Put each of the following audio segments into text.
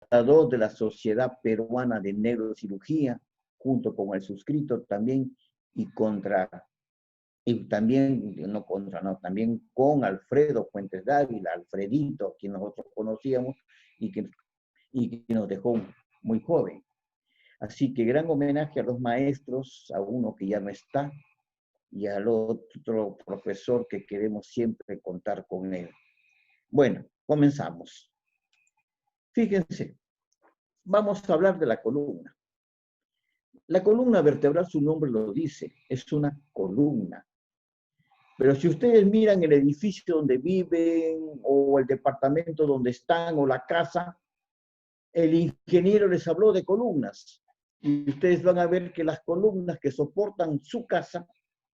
fundador de la Sociedad Peruana de Neurocirugía, junto con el suscrito también, y también, no contra, no, también con Alfredo Fuentes Dávila, Alfredito, a quien nosotros conocíamos y que nos dejó muy joven. Así que gran homenaje a los maestros, a uno que ya no está, y al otro profesor que queremos siempre contar con él. Bueno, comenzamos. Fíjense, vamos a hablar de la columna. La columna vertebral, su nombre lo dice, es una columna. Pero si ustedes miran el edificio donde viven, o el departamento donde están, o la casa, el ingeniero les habló de columnas. Y ustedes van a ver que las columnas que soportan su casa,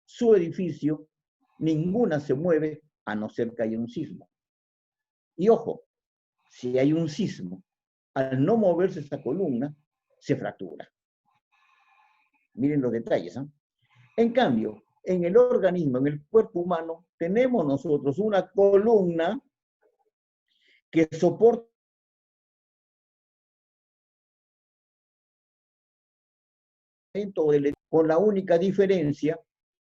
su edificio, ninguna se mueve a no ser que haya un sismo. Y ojo, si hay un sismo, al no moverse esa columna, se fractura. Miren los detalles, ¿eh? En cambio, en el organismo, en el cuerpo humano, tenemos nosotros una columna que soporta con la única diferencia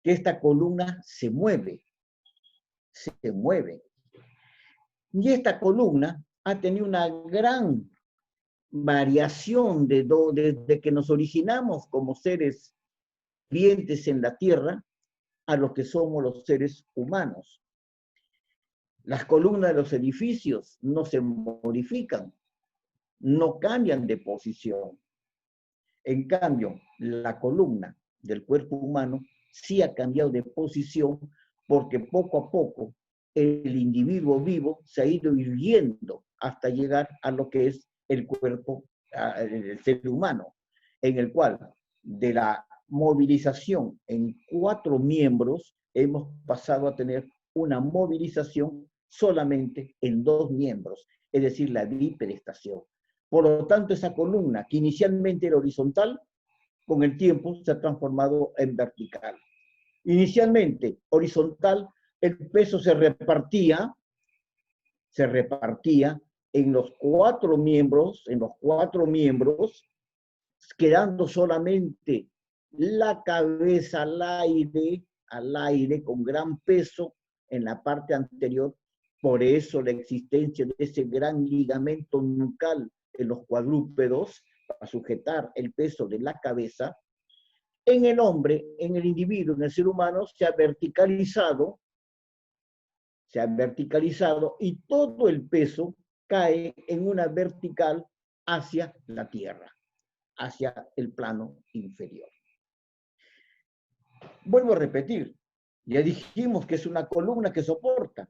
que esta columna se mueve. Y esta columna ha tenido una gran variación desde que nos originamos como seres vivientes en la Tierra a lo que somos los seres humanos. Las columnas de los edificios no se modifican, no cambian de posición. En cambio, la columna del cuerpo humano sí ha cambiado de posición porque poco a poco el individuo vivo se ha ido hirviendo hasta llegar a lo que es el cuerpo, el ser humano, en el cual de la movilización en 4 miembros hemos pasado a tener una movilización solamente en 2 miembros, es decir, la bipedestación. Por lo tanto, esa columna que inicialmente era horizontal, con el tiempo se ha transformado en vertical. Inicialmente horizontal, el peso se repartía en los 4 miembros, quedando solamente la cabeza al aire con gran peso en la parte anterior. Por eso la existencia de ese gran ligamento nucal en los cuadrúpedos para sujetar el peso de la cabeza. En el hombre, en el individuo, en el ser humano, se ha verticalizado y todo el peso cae en una vertical hacia la tierra, hacia el plano inferior. Vuelvo a repetir, ya dijimos que es una columna que soporta,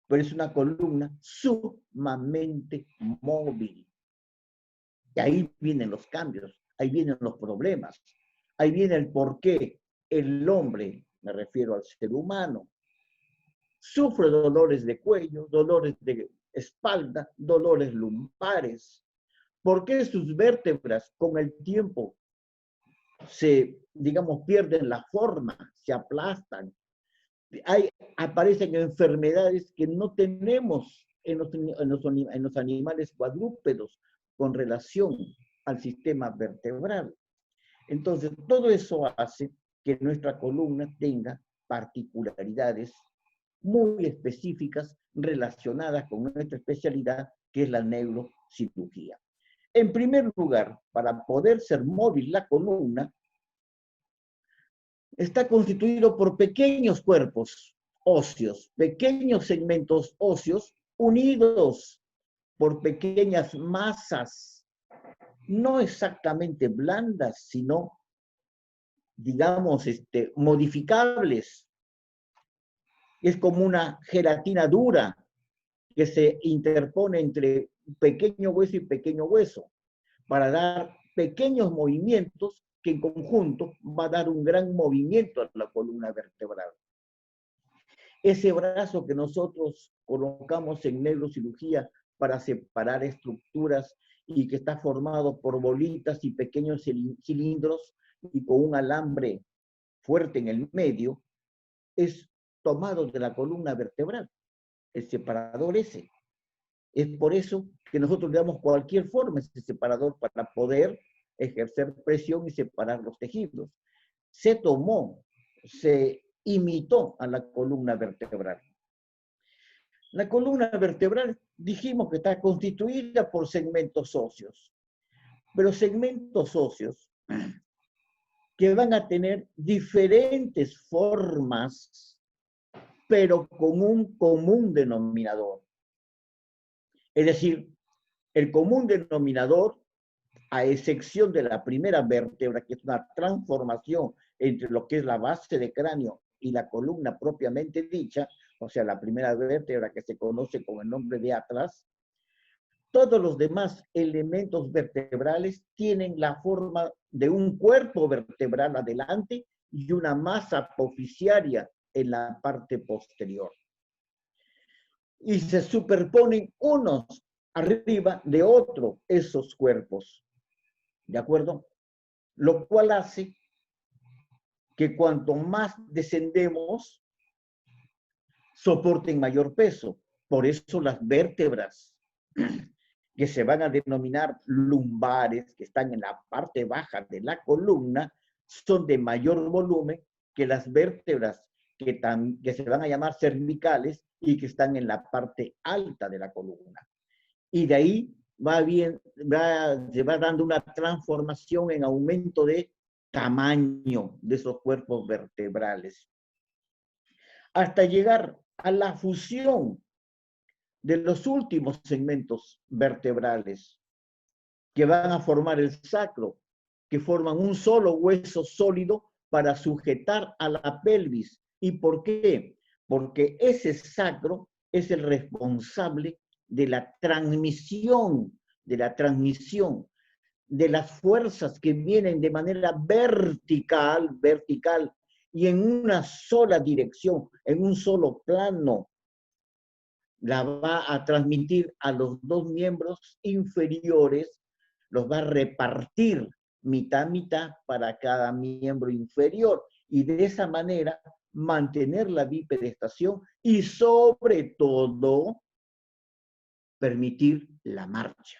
pero es una columna sumamente móvil. Y ahí vienen los cambios, ahí vienen los problemas, ahí viene el por qué el hombre, me refiero al ser humano, sufre dolores de cuello, dolores de espalda, dolores lumbares. ¿Por qué sus vértebras con el tiempo pierden la forma, se aplastan? Aparecen enfermedades que no tenemos en los animales cuadrúpedos con relación al sistema vertebral. Entonces, todo eso hace que nuestra columna tenga particularidades muy específicas relacionadas con nuestra especialidad, que es la neurocirugía. En primer lugar, para poder ser móvil la columna, está constituido por pequeños cuerpos óseos, pequeños segmentos óseos unidos por pequeñas masas, no exactamente blandas, sino, modificables. Es como una gelatina dura que se interpone entre pequeño hueso y pequeño hueso para dar pequeños movimientos que en conjunto va a dar un gran movimiento a la columna vertebral. Ese brazo que nosotros colocamos en neurocirugía para separar estructuras y que está formado por bolitas y pequeños cilindros y con un alambre fuerte en el medio, es tomado de la columna vertebral, el separador ese. Es por eso que nosotros le damos cualquier forma a ese separador para poder ejercer presión y separar los tejidos. Se tomó, se imitó a la columna vertebral. La columna vertebral dijimos que está constituida por segmentos óseos, pero segmentos óseos que van a tener diferentes formas, pero con un común denominador. Es decir, el común denominador, a excepción de la primera vértebra, que es una transformación entre lo que es la base de cráneo y la columna propiamente dicha, o sea, la primera vértebra que se conoce con el nombre de atlas, todos los demás elementos vertebrales tienen la forma de un cuerpo vertebral adelante y una masa apofisiaria en la parte posterior. Y se superponen unos arriba de otro esos cuerpos. ¿De acuerdo? Lo cual hace que cuanto más descendemos, soporten mayor peso. Por eso las vértebras que se van a denominar lumbares, que están en la parte baja de la columna, son de mayor volumen que las vértebras que se van a llamar cervicales y que están en la parte alta de la columna. Y de ahí se va dando una transformación en aumento de tamaño de esos cuerpos vertebrales. Hasta llegar a la fusión de los últimos segmentos vertebrales que van a formar el sacro, que forman un solo hueso sólido para sujetar a la pelvis. ¿Y por qué? Porque ese sacro es el responsable de la transmisión de las fuerzas que vienen de manera vertical, y en una sola dirección, en un solo plano, la va a transmitir a los dos miembros inferiores, los va a repartir mitad para cada miembro inferior, y de esa manera mantener la bipedestación y sobre todo permitir la marcha.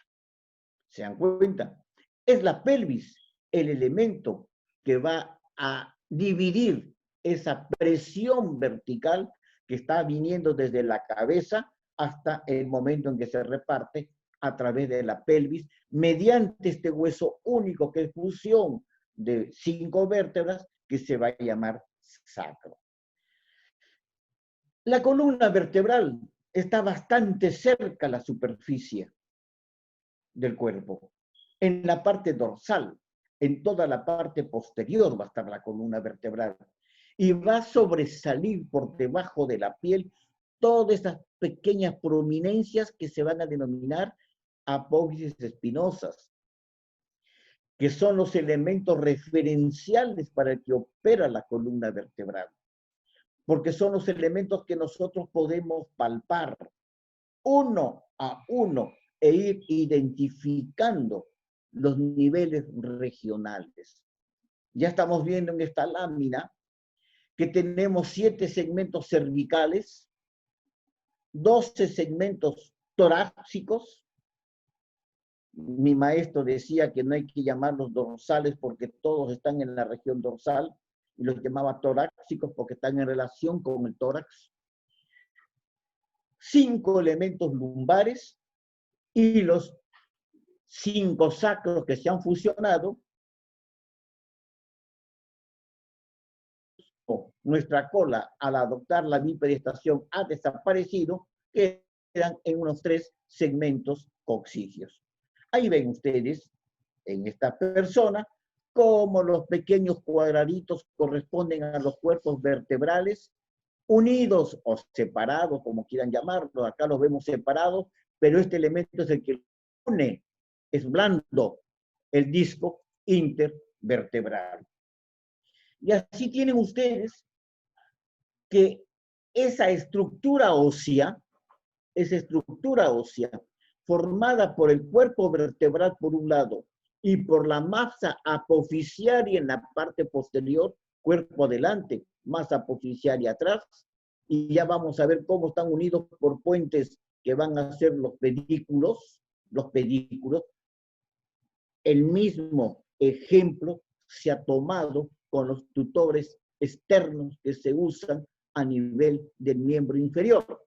¿Se dan cuenta? Es la pelvis el elemento que va a dividir esa presión vertical que está viniendo desde la cabeza hasta el momento en que se reparte a través de la pelvis, mediante este hueso único que es fusión de 5 vértebras que se va a llamar sacro. La columna vertebral está bastante cerca a la superficie del cuerpo. En la parte dorsal, en toda la parte posterior va a estar la columna vertebral y va a sobresalir por debajo de la piel todas esas pequeñas prominencias que se van a denominar apófisis espinosas, que son los elementos referenciales para el que opera la columna vertebral, porque son los elementos que nosotros podemos palpar uno a uno e ir identificando los niveles regionales. Ya estamos viendo en esta lámina que tenemos 7 segmentos cervicales, 12 segmentos torácicos. Mi maestro decía que no hay que llamarlos dorsales porque todos están en la región dorsal, y los llamaba torácicos porque están en relación con el tórax. 5 elementos lumbares y los 5 sacros que se han fusionado. Nuestra cola, al adoptar la bipedestación, ha desaparecido, quedan en unos 3 segmentos coccigios. Ahí ven ustedes, en esta persona, cómo los pequeños cuadraditos corresponden a los cuerpos vertebrales, unidos o separados, como quieran llamarlo. Acá los vemos separados, pero este elemento es el que une, es blando, el disco intervertebral. Y así tienen ustedes que esa estructura ósea, formada por el cuerpo vertebral por un lado y por la masa apofisiaria en la parte posterior, cuerpo adelante, masa apofisiaria atrás, y ya vamos a ver cómo están unidos por puentes que van a ser los pedículos, el mismo ejemplo se ha tomado con los tutores externos que se usan a nivel del miembro inferior.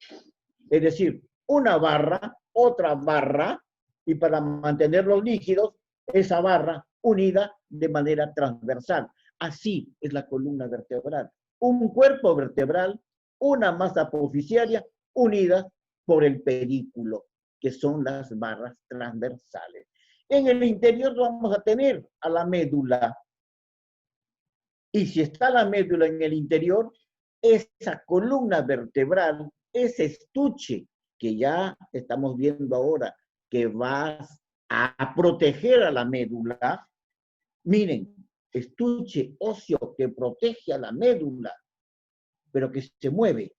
Es decir, una barra, otra barra, y para mantener los líquidos, esa barra unida de manera transversal. Así es la columna vertebral. Un cuerpo vertebral, una masa apofisiaria unida por el pedículo, que son las barras transversales. En el interior vamos a tener a la médula. Y si está la médula en el interior, esa columna vertebral, ese estuche que ya estamos viendo ahora, que va a proteger a la médula, miren, estuche óseo que protege a la médula, pero que se mueve.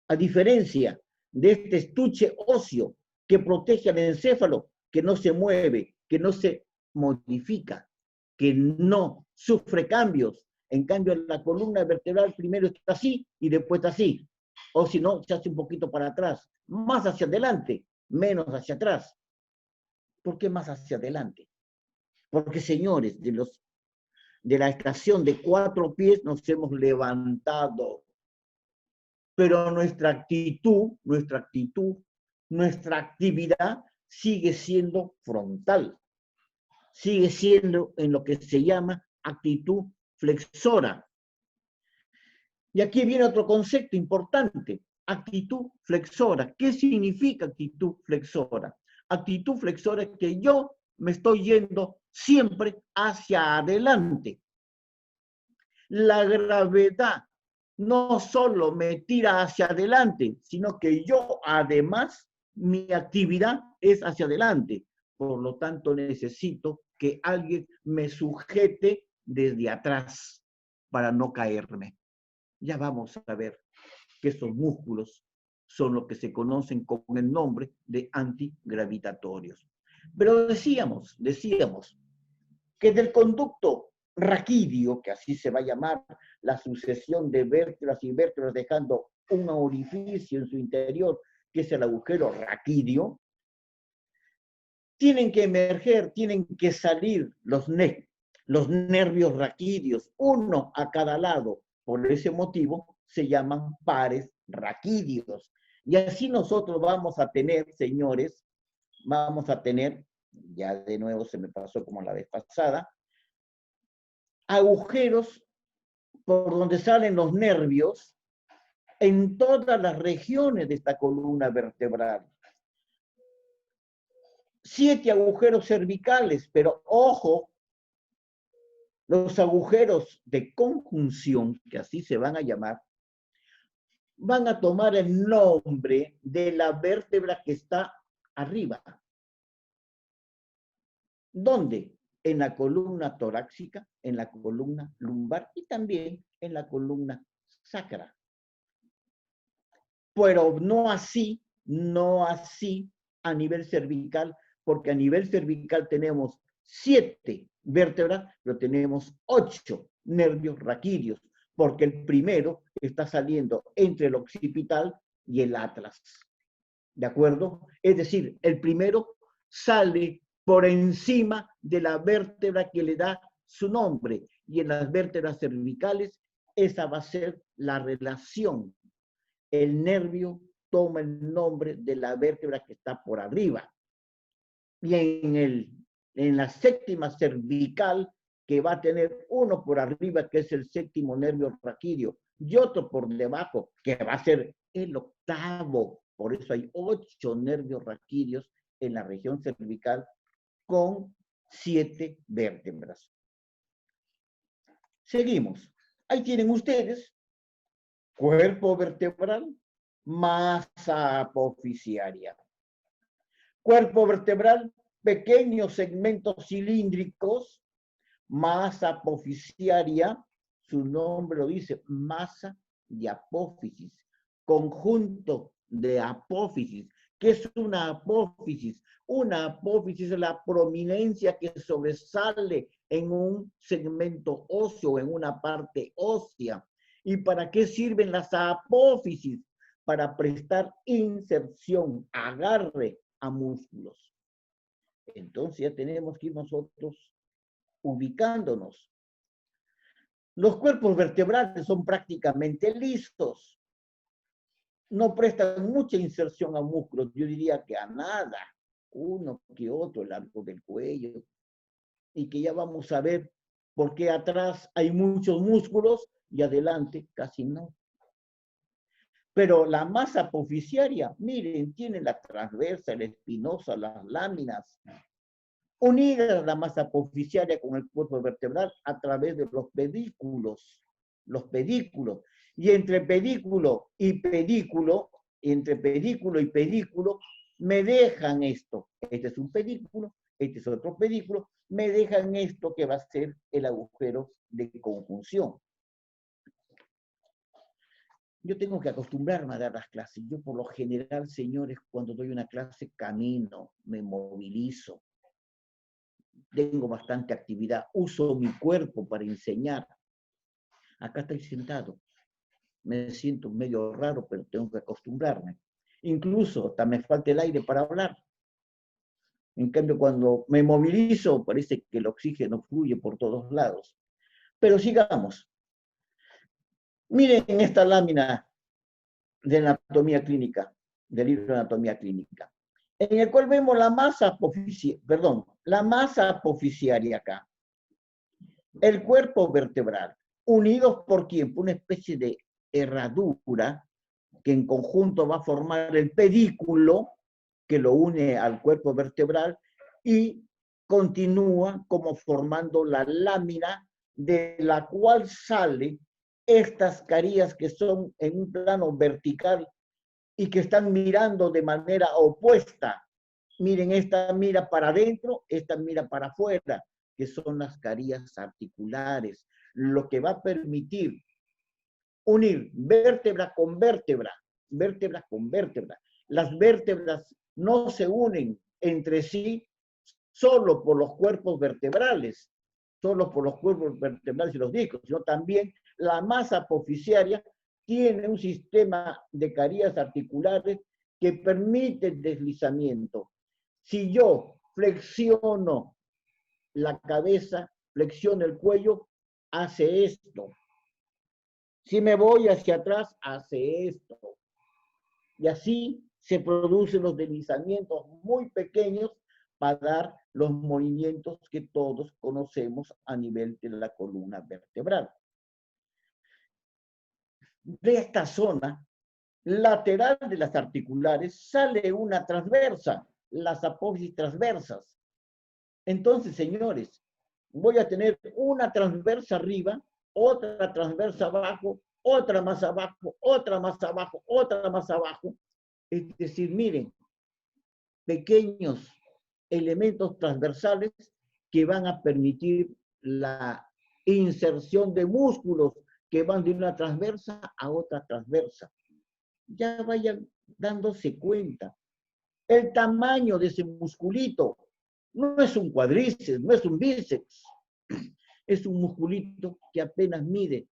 A diferencia de este estuche óseo que protege al encéfalo, que no se mueve, que no se modifica, que no sufre cambios. En cambio, la columna vertebral primero está así y después está así. O si no, se hace un poquito para atrás. Más hacia adelante, menos hacia atrás. ¿Por qué más hacia adelante? Porque, señores, de la estación de 4 pies nos hemos levantado. Pero nuestra actitud, nuestra actividad sigue siendo frontal. Sigue siendo en lo que se llama actitud flexora. Y aquí viene otro concepto importante, actitud flexora. ¿Qué significa actitud flexora? Actitud flexora es que yo me estoy yendo siempre hacia adelante. La gravedad no solo me tira hacia adelante, sino que yo además, mi actividad es hacia adelante. Por lo tanto, necesito que alguien me sujete desde atrás para no caerme. Ya vamos a ver que esos músculos son lo que se conocen con el nombre de antigravitatorios. Pero decíamos que del conducto raquídeo, que así se va a llamar la sucesión de vértebras y vértebras dejando un orificio en su interior, que es el agujero raquídeo, tienen que emerger, tienen que salir los nervios raquídeos, uno a cada lado. Por ese motivo se llaman pares raquídeos. Y así nosotros vamos a tener, señores, ya de nuevo se me pasó como la vez pasada, agujeros por donde salen los nervios en todas las regiones de esta columna vertebral. 7 agujeros cervicales, pero ojo, los agujeros de conjunción, que así se van a llamar, van a tomar el nombre de la vértebra que está arriba. ¿Dónde? En la columna torácica, en la columna lumbar y también en la columna sacra. Pero no así a nivel cervical, porque a nivel cervical tenemos 7 vértebras, pero tenemos 8 nervios raquídeos, porque el primero está saliendo entre el occipital y el atlas. ¿De acuerdo? Es decir, el primero sale por encima de la vértebra que le da su nombre, y en las vértebras cervicales esa va a ser la relación. El nervio toma el nombre de la vértebra que está por arriba. Y en la séptima cervical, que va a tener uno por arriba, que es el séptimo nervio raquídeo, y otro por debajo, que va a ser el octavo. Por eso hay 8 nervios raquídeos en la región cervical con 7 vértebras. Seguimos. Ahí tienen ustedes cuerpo vertebral, masa apofisiaria. Cuerpo vertebral, pequeños segmentos cilíndricos, masa apofisiaria, su nombre lo dice, masa de apófisis, conjunto de apófisis. ¿Qué es una apófisis? Una apófisis es la prominencia que sobresale en un segmento óseo, en una parte ósea. ¿Y para qué sirven las apófisis? para prestar inserción, agarre a músculos. Entonces ya tenemos que ir nosotros ubicándonos. Los cuerpos vertebrales son prácticamente lisos. No prestan mucha inserción a músculos, yo diría que a nada. Uno que otro, el arco del cuello. Y que ya vamos a ver por qué atrás hay muchos músculos y adelante casi no. Pero la masa apofisiaria, miren, tiene la transversa, la espinosa, las láminas, unidas la masa apofisiaria con el cuerpo vertebral a través de los pedículos. Los pedículos. Y entre pedículo y pedículo, me dejan esto. Este es un pedículo, este es otro pedículo, me dejan esto que va a ser el agujero de conjunción. Yo tengo que acostumbrarme a dar las clases. Yo por lo general, señores, cuando doy una clase camino, me movilizo. Tengo bastante actividad, uso mi cuerpo para enseñar. Acá estoy sentado. Me siento medio raro, pero tengo que acostumbrarme. Incluso hasta me falta el aire para hablar. En cambio, cuando me movilizo, parece que el oxígeno fluye por todos lados. Pero sigamos. Miren esta lámina de anatomía clínica, del libro de anatomía clínica, en el cual vemos la masa apofisiaria acá. El cuerpo vertebral, unidos por ¿quién? Por una especie de herradura que en conjunto va a formar el pedículo que lo une al cuerpo vertebral y continúa como formando la lámina de la cual sale estas carillas que son en un plano vertical y que están mirando de manera opuesta. Miren, esta mira para adentro, esta mira para afuera, que son las carillas articulares, lo que va a permitir unir vértebra con vértebra, vértebra con vértebra. Las vértebras no se unen entre sí solo por los cuerpos vertebrales, solo por los cuerpos vertebrales y los discos, sino también la masa apofisiaria tiene un sistema de carillas articulares que permite el deslizamiento. Si yo flexiono la cabeza, flexiono el cuello, hace esto. Si me voy hacia atrás, hace esto. Y así se producen los deslizamientos muy pequeños para dar los movimientos que todos conocemos a nivel de la columna vertebral. De esta zona lateral de las articulares sale una transversa, las apófisis transversas. Entonces, señores, voy a tener una transversa arriba, otra transversa abajo, otra más abajo, otra más abajo, otra más abajo. Es decir, miren, pequeños elementos transversales que van a permitir la inserción de músculos que van de una transversa a otra transversa. Ya vayan dándose cuenta. El tamaño de ese musculito no es un cuádriceps, no es un bíceps. Es un musculito que apenas mide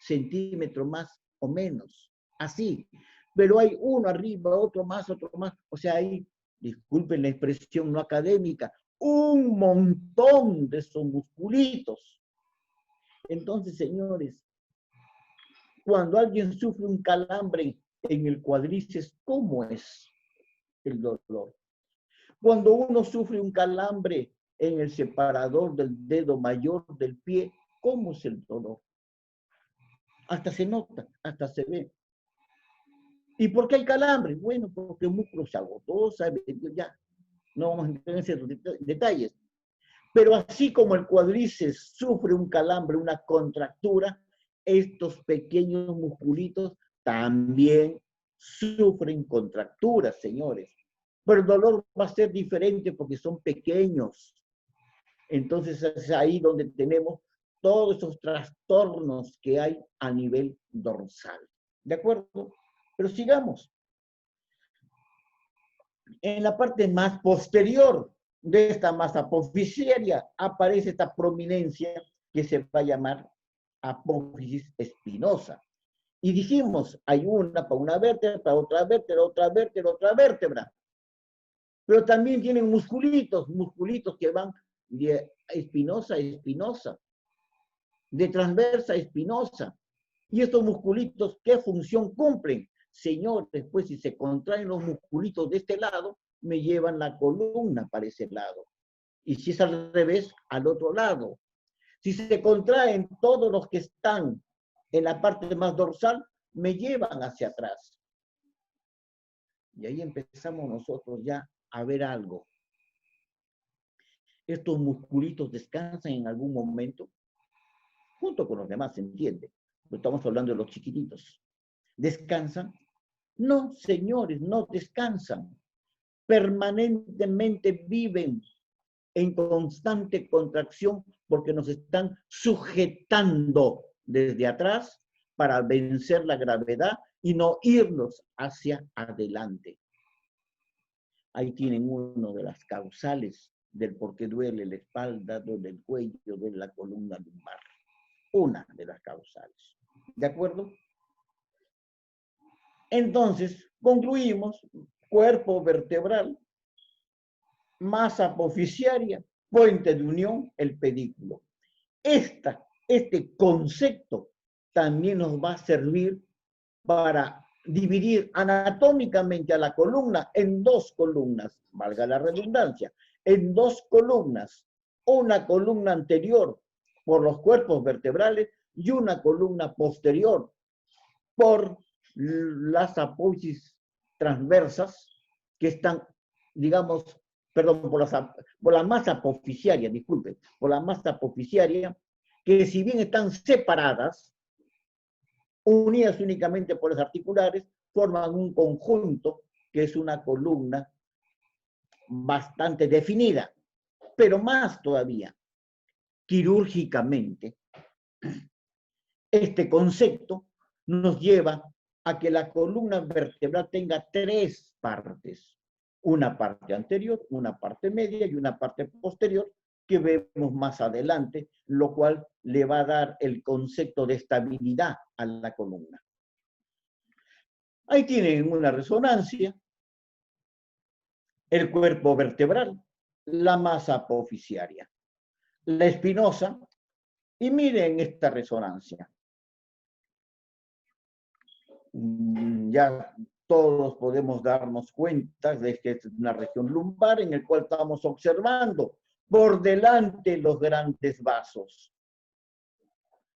centímetro más o menos. Así. Pero hay uno arriba, otro más, otro más. O sea, hay, disculpen la expresión no académica, un montón de esos musculitos. Entonces, señores, cuando alguien sufre un calambre en el cuádriceps, ¿cómo es el dolor? Cuando uno sufre un calambre en el separador del dedo mayor del pie, ¿cómo es el dolor? Hasta se nota, hasta se ve. ¿Y por qué hay calambre? Bueno, porque el músculo se agotó, ¿sabe? Ya, no vamos a entrar en esos detalles. Pero así como el cuádriceps sufre un calambre, una contractura, estos pequeños musculitos también sufren contracturas, señores. Pero el dolor va a ser diferente porque son pequeños. Entonces es ahí donde tenemos todos esos trastornos que hay a nivel dorsal. ¿De acuerdo? Pero sigamos. En la parte más posterior de esta masa apofisiaria aparece esta prominencia que se va a llamar apófisis espinosa. Y dijimos, hay una para una vértebra, para otra vértebra, otra vértebra, otra vértebra. Pero también tienen musculitos, musculitos que van de espinosa a espinosa, de transversa a espinosa. Y estos musculitos, ¿qué función cumplen? Señores, pues si se contraen los musculitos de este lado, me llevan la columna para ese lado. Y si es al revés, al otro lado. Si se contraen todos los que están en la parte más dorsal, me llevan hacia atrás. Y ahí empezamos nosotros ya a ver algo. Estos musculitos descansan en algún momento, junto con los demás, ¿se entiende? Pero estamos hablando de los chiquititos. ¿Descansan? No, señores, no descansan. Permanentemente viven en constante contracción porque nos están sujetando desde atrás para vencer la gravedad y no irnos hacia adelante. Ahí tienen uno de las causales del por qué duele la espalda, duele el cuello, duele la columna lumbar. Una de las causales. ¿De acuerdo? Entonces, concluimos, cuerpo vertebral, masa apofisiaria, puente de unión, el pedículo. Este concepto también nos va a servir para dividir anatómicamente a la columna en dos columnas, valga la redundancia, en dos columnas, una columna anterior por los cuerpos vertebrales y una columna posterior por las apófisis transversas que están, digamos, perdón, por la masa apofisiaria, disculpen, por la masa apofisiaria, que si bien están separadas, unidas únicamente por los articulares, forman un conjunto que es una columna bastante definida, pero más todavía, quirúrgicamente, este concepto nos lleva a que la columna vertebral tenga tres partes, una parte anterior, una parte media y una parte posterior, que vemos más adelante, lo cual le va a dar el concepto de estabilidad a la columna. Ahí tienen una resonancia, el cuerpo vertebral, la masa apofisiaria, la espinosa, y miren esta resonancia. Ya todos podemos darnos cuenta de que es una región lumbar en la cual estamos observando por delante los grandes vasos.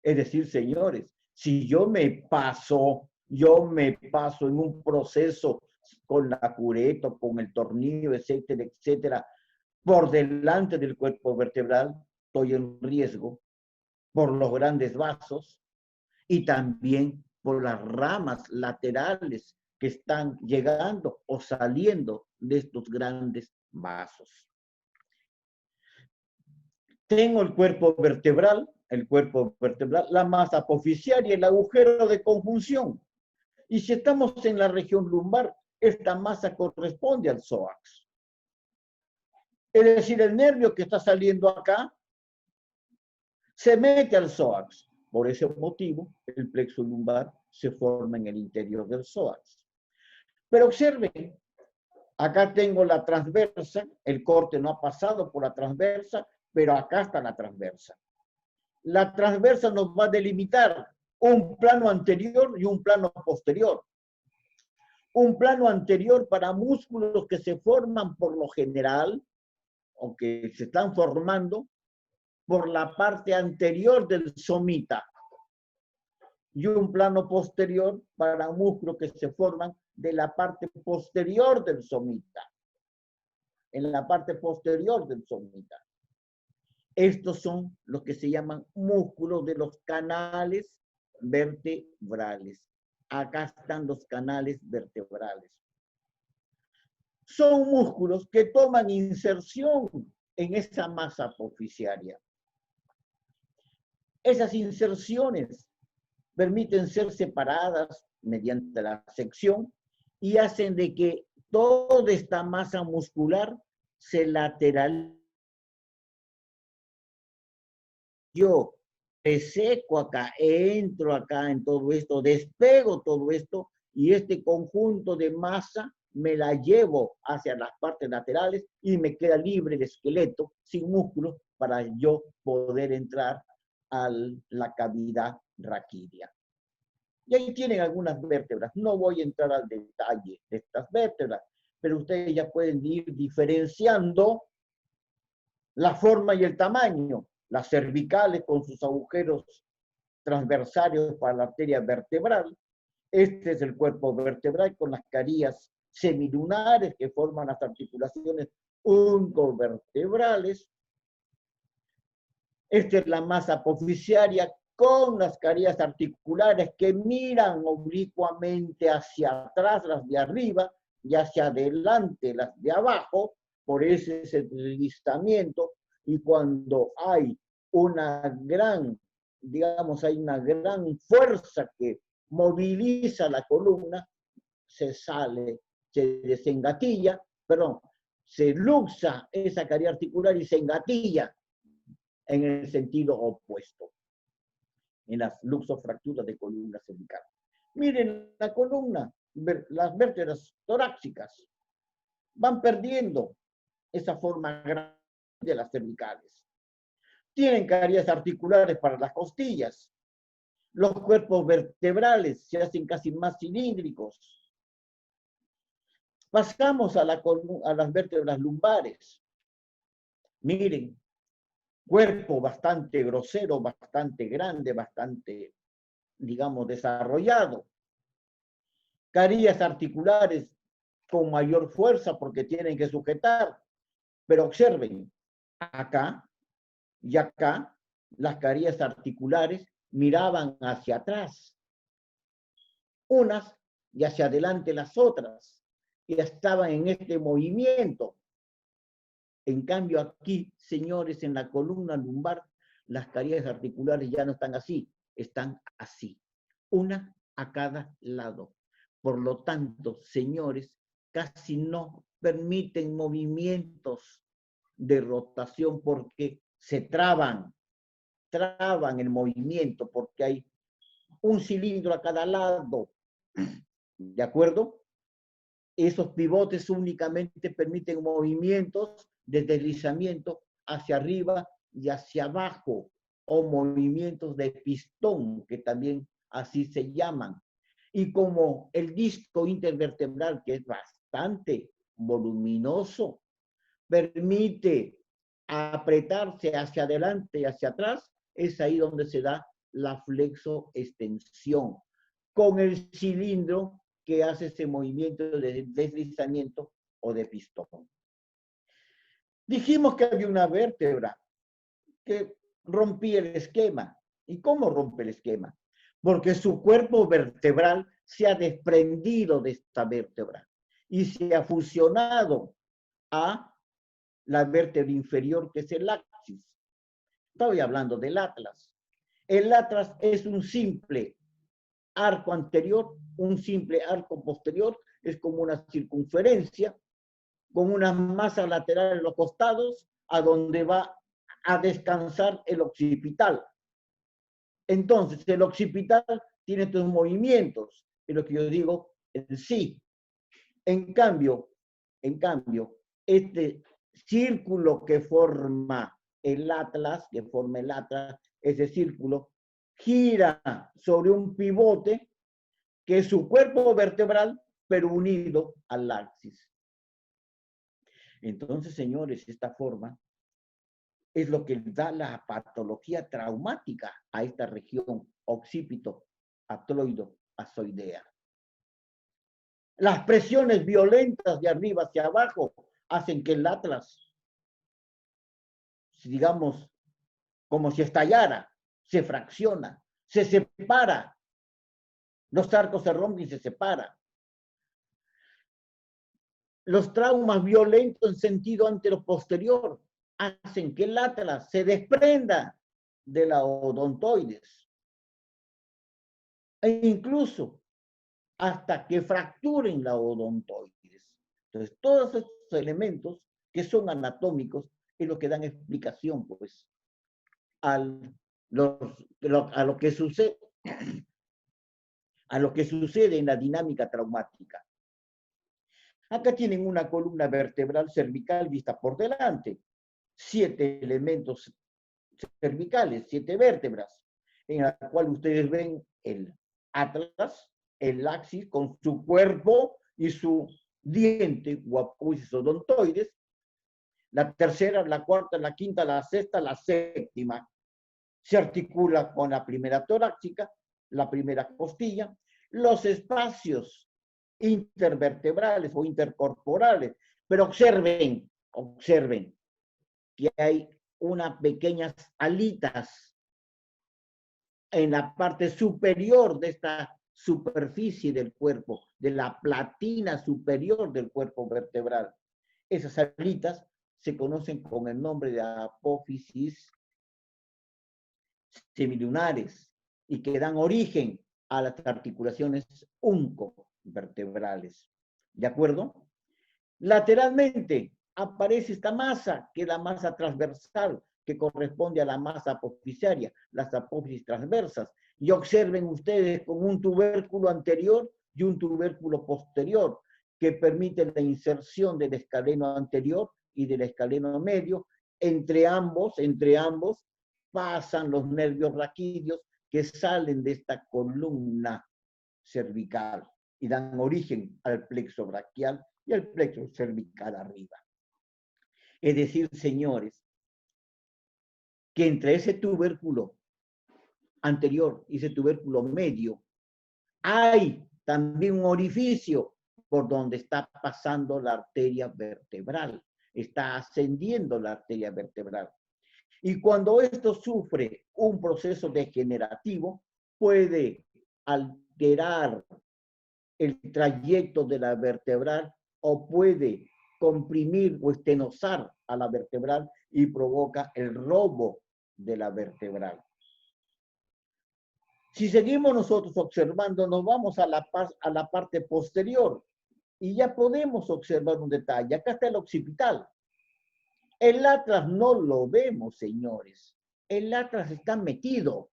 Es decir, señores, si yo me paso en un proceso con la cureta, con el tornillo, etcétera, etcétera, por delante del cuerpo vertebral, estoy en riesgo por los grandes vasos y también por las ramas laterales que están llegando o saliendo de estos grandes vasos. Tengo el cuerpo vertebral, la masa apofisiaria, el agujero de conjunción. Y si estamos en la región lumbar, esta masa corresponde al psoas. Es decir, el nervio que está saliendo acá se mete al psoas. Por ese motivo, el plexo lumbar se forma en el interior del psoas. Pero observen, acá tengo la transversa, el corte no ha pasado por la transversa, pero acá está la transversa. La transversa nos va a delimitar un plano anterior y un plano posterior. Un plano anterior para músculos que se forman por lo general, o que se están formando, por la parte anterior del somita. Y un plano posterior para músculos que se forman de la parte posterior del somita. En la parte posterior del somita. Estos son los que se llaman músculos de los canales vertebrales. Acá están los canales vertebrales. Son músculos que toman inserción en esa masa apofisiaria. Esas inserciones permiten ser separadas mediante la sección y hacen de que toda esta masa muscular se lateralice reseco acá, entro acá en todo esto, despego todo esto y este conjunto de masa me la llevo hacia las partes laterales y me queda libre el esqueleto, sin músculo, para yo poder entrar a la cavidad raquídea. Y ahí tienen algunas vértebras. No voy a entrar al detalle de estas vértebras, pero ustedes ya pueden ir diferenciando la forma y el tamaño. Las cervicales con sus agujeros transversarios para la arteria vertebral. Este es el cuerpo vertebral con las carías semilunares que forman las articulaciones oncovertebrales. Esta es la masa apofisiaria con las carías articulares que miran oblicuamente hacia atrás, las de arriba, y hacia adelante, las de abajo. Por ese es el deslizamiento. Y cuando hay una gran, digamos, hay una gran fuerza que moviliza la columna, se sale, se desengatilla, perdón, se luxa esa caría articular y se engatilla en el sentido opuesto, en las luxofracturas de columna cervical. Miren la columna, las vértebras torácicas van perdiendo esa forma grande de las cervicales. Tienen carías articulares para las costillas. Los cuerpos vertebrales se hacen casi más cilíndricos. Pasamos a las vértebras lumbares. Miren, cuerpo bastante grosero, bastante grande, bastante, digamos, desarrollado. Carillas articulares con mayor fuerza porque tienen que sujetar. Pero observen, acá y acá, las carillas articulares miraban hacia atrás. Unas y hacia adelante las otras. Y estaban en este movimiento. En cambio aquí, señores, en la columna lumbar, las carillas articulares ya no están así, están así. Una a cada lado. Por lo tanto, señores, casi no permiten movimientos de rotación porque se traban el movimiento porque hay un cilindro a cada lado. ¿De acuerdo? Esos pivotes únicamente permiten movimientos de deslizamiento hacia arriba y hacia abajo, o movimientos de pistón, que también así se llaman. Y como el disco intervertebral, que es bastante voluminoso, permite apretarse hacia adelante y hacia atrás, es ahí donde se da la flexoextensión, con el cilindro que hace ese movimiento de deslizamiento o de pistón. Dijimos que había una vértebra que rompía el esquema. ¿Y cómo rompe el esquema? Porque su cuerpo vertebral se ha desprendido de esta vértebra y se ha fusionado a la vértebra inferior, que es el axis. Estoy hablando del atlas. El atlas es un simple arco anterior, un simple arco posterior, es como una circunferencia, con una masa lateral en los costados, a donde va a descansar el occipital. Entonces, el occipital tiene estos movimientos, es lo que yo digo, el sí. En cambio, este círculo que forma el atlas, ese círculo, gira sobre un pivote que es su cuerpo vertebral, pero unido al axis. Entonces, señores, esta forma es lo que da la patología traumática a esta región occipito, atloido, azoidea. Las presiones violentas de arriba hacia abajo hacen que el atlas, digamos, como si estallara, se fracciona, se separa. Los arcos se rompen y se separan. Los traumas violentos en sentido anteroposterior hacen que el atlas se desprenda de la odontoides. E incluso hasta que fracturen la odontoides. Entonces, todos estos elementos que son anatómicos es lo que dan explicación, pues, al a lo que sucede en la dinámica traumática. Acá tienen una columna vertebral cervical vista por delante, 7 elementos cervicales, 7 vértebras, en la cual ustedes ven el atlas, el axis con su cuerpo y su diente o apófisis odontoides, la tercera, la cuarta, la quinta, la sexta, la séptima. Se articula con la primera torácica, la primera costilla, los espacios intervertebrales o intercorporales. Pero observen que hay unas pequeñas alitas en la parte superior de esta superficie del cuerpo, de la platina superior del cuerpo vertebral. Esas alitas se conocen con el nombre de apófisis semilunares y que dan origen a las articulaciones oncovertebrales. ¿De acuerdo? Lateralmente aparece esta masa, que es la masa transversal, que corresponde a la masa apofisaria, las apófisis transversas. Y observen ustedes con un tubérculo anterior y un tubérculo posterior, que permite la inserción del escaleno anterior y del escaleno medio. Entre ambos pasan los nervios raquídeos que salen de esta columna cervical y dan origen al plexo braquial y al plexo cervical arriba. Es decir, señores, que entre ese tubérculo anterior y ese tubérculo medio hay también un orificio por donde está pasando la arteria vertebral, está ascendiendo la arteria vertebral. Y cuando esto sufre un proceso degenerativo, puede alterar el trayecto de la vertebral o puede comprimir o estenosar a la vertebral y provoca el robo de la vertebral. Si seguimos nosotros observando, nos vamos a la parte posterior y ya podemos observar un detalle. Acá está el occipital. El atlas no lo vemos, señores. El atlas está metido.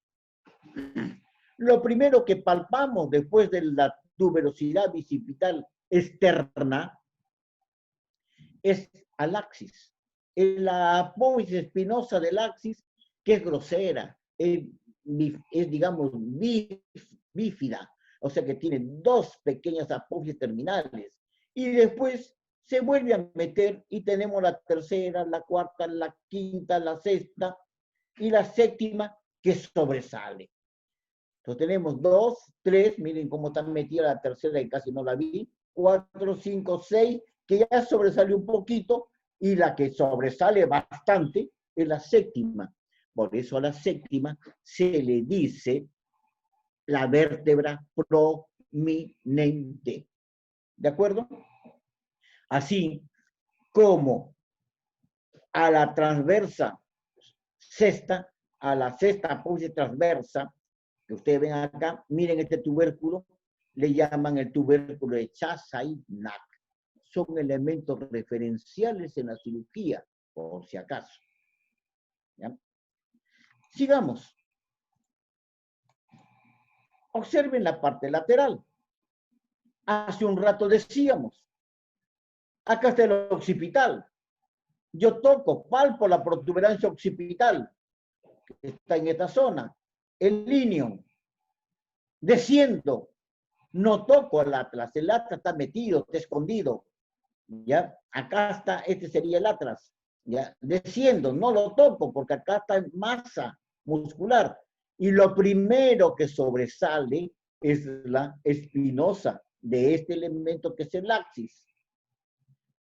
Lo primero que palpamos después de la tuberosidad bicipital externa es al axis. La apófisis espinosa del axis, que es grosera, es digamos, bífida, o sea que tiene 2 pequeñas apófisis terminales. Y después se vuelve a meter y tenemos la tercera, la cuarta, la quinta, la sexta y la séptima que sobresale. Entonces tenemos 2, 3, miren cómo está metida la tercera y casi no la vi, 4, 5, 6, que ya sobresale un poquito, y la que sobresale bastante es la séptima. Por eso a la séptima se le dice la vértebra prominente. ¿De acuerdo? Así como a la transversa sexta, a la sexta apófisis transversa, que ustedes ven acá, miren este tubérculo, le llaman el tubérculo de Chassaignac. Son elementos referenciales en la cirugía, por si acaso. ¿Ya? Sigamos. Observen la parte lateral. Hace un rato decíamos, acá está el occipital. Yo toco, palpo la protuberancia occipital, que está en esta zona. El líneon. Desciendo. No toco el atlas está metido, está escondido. ¿Ya? Acá está, este sería el atlas. ¿Ya? Desciendo, no lo toco porque acá está en masa muscular. Y lo primero que sobresale es la espinosa de este elemento que es el axis.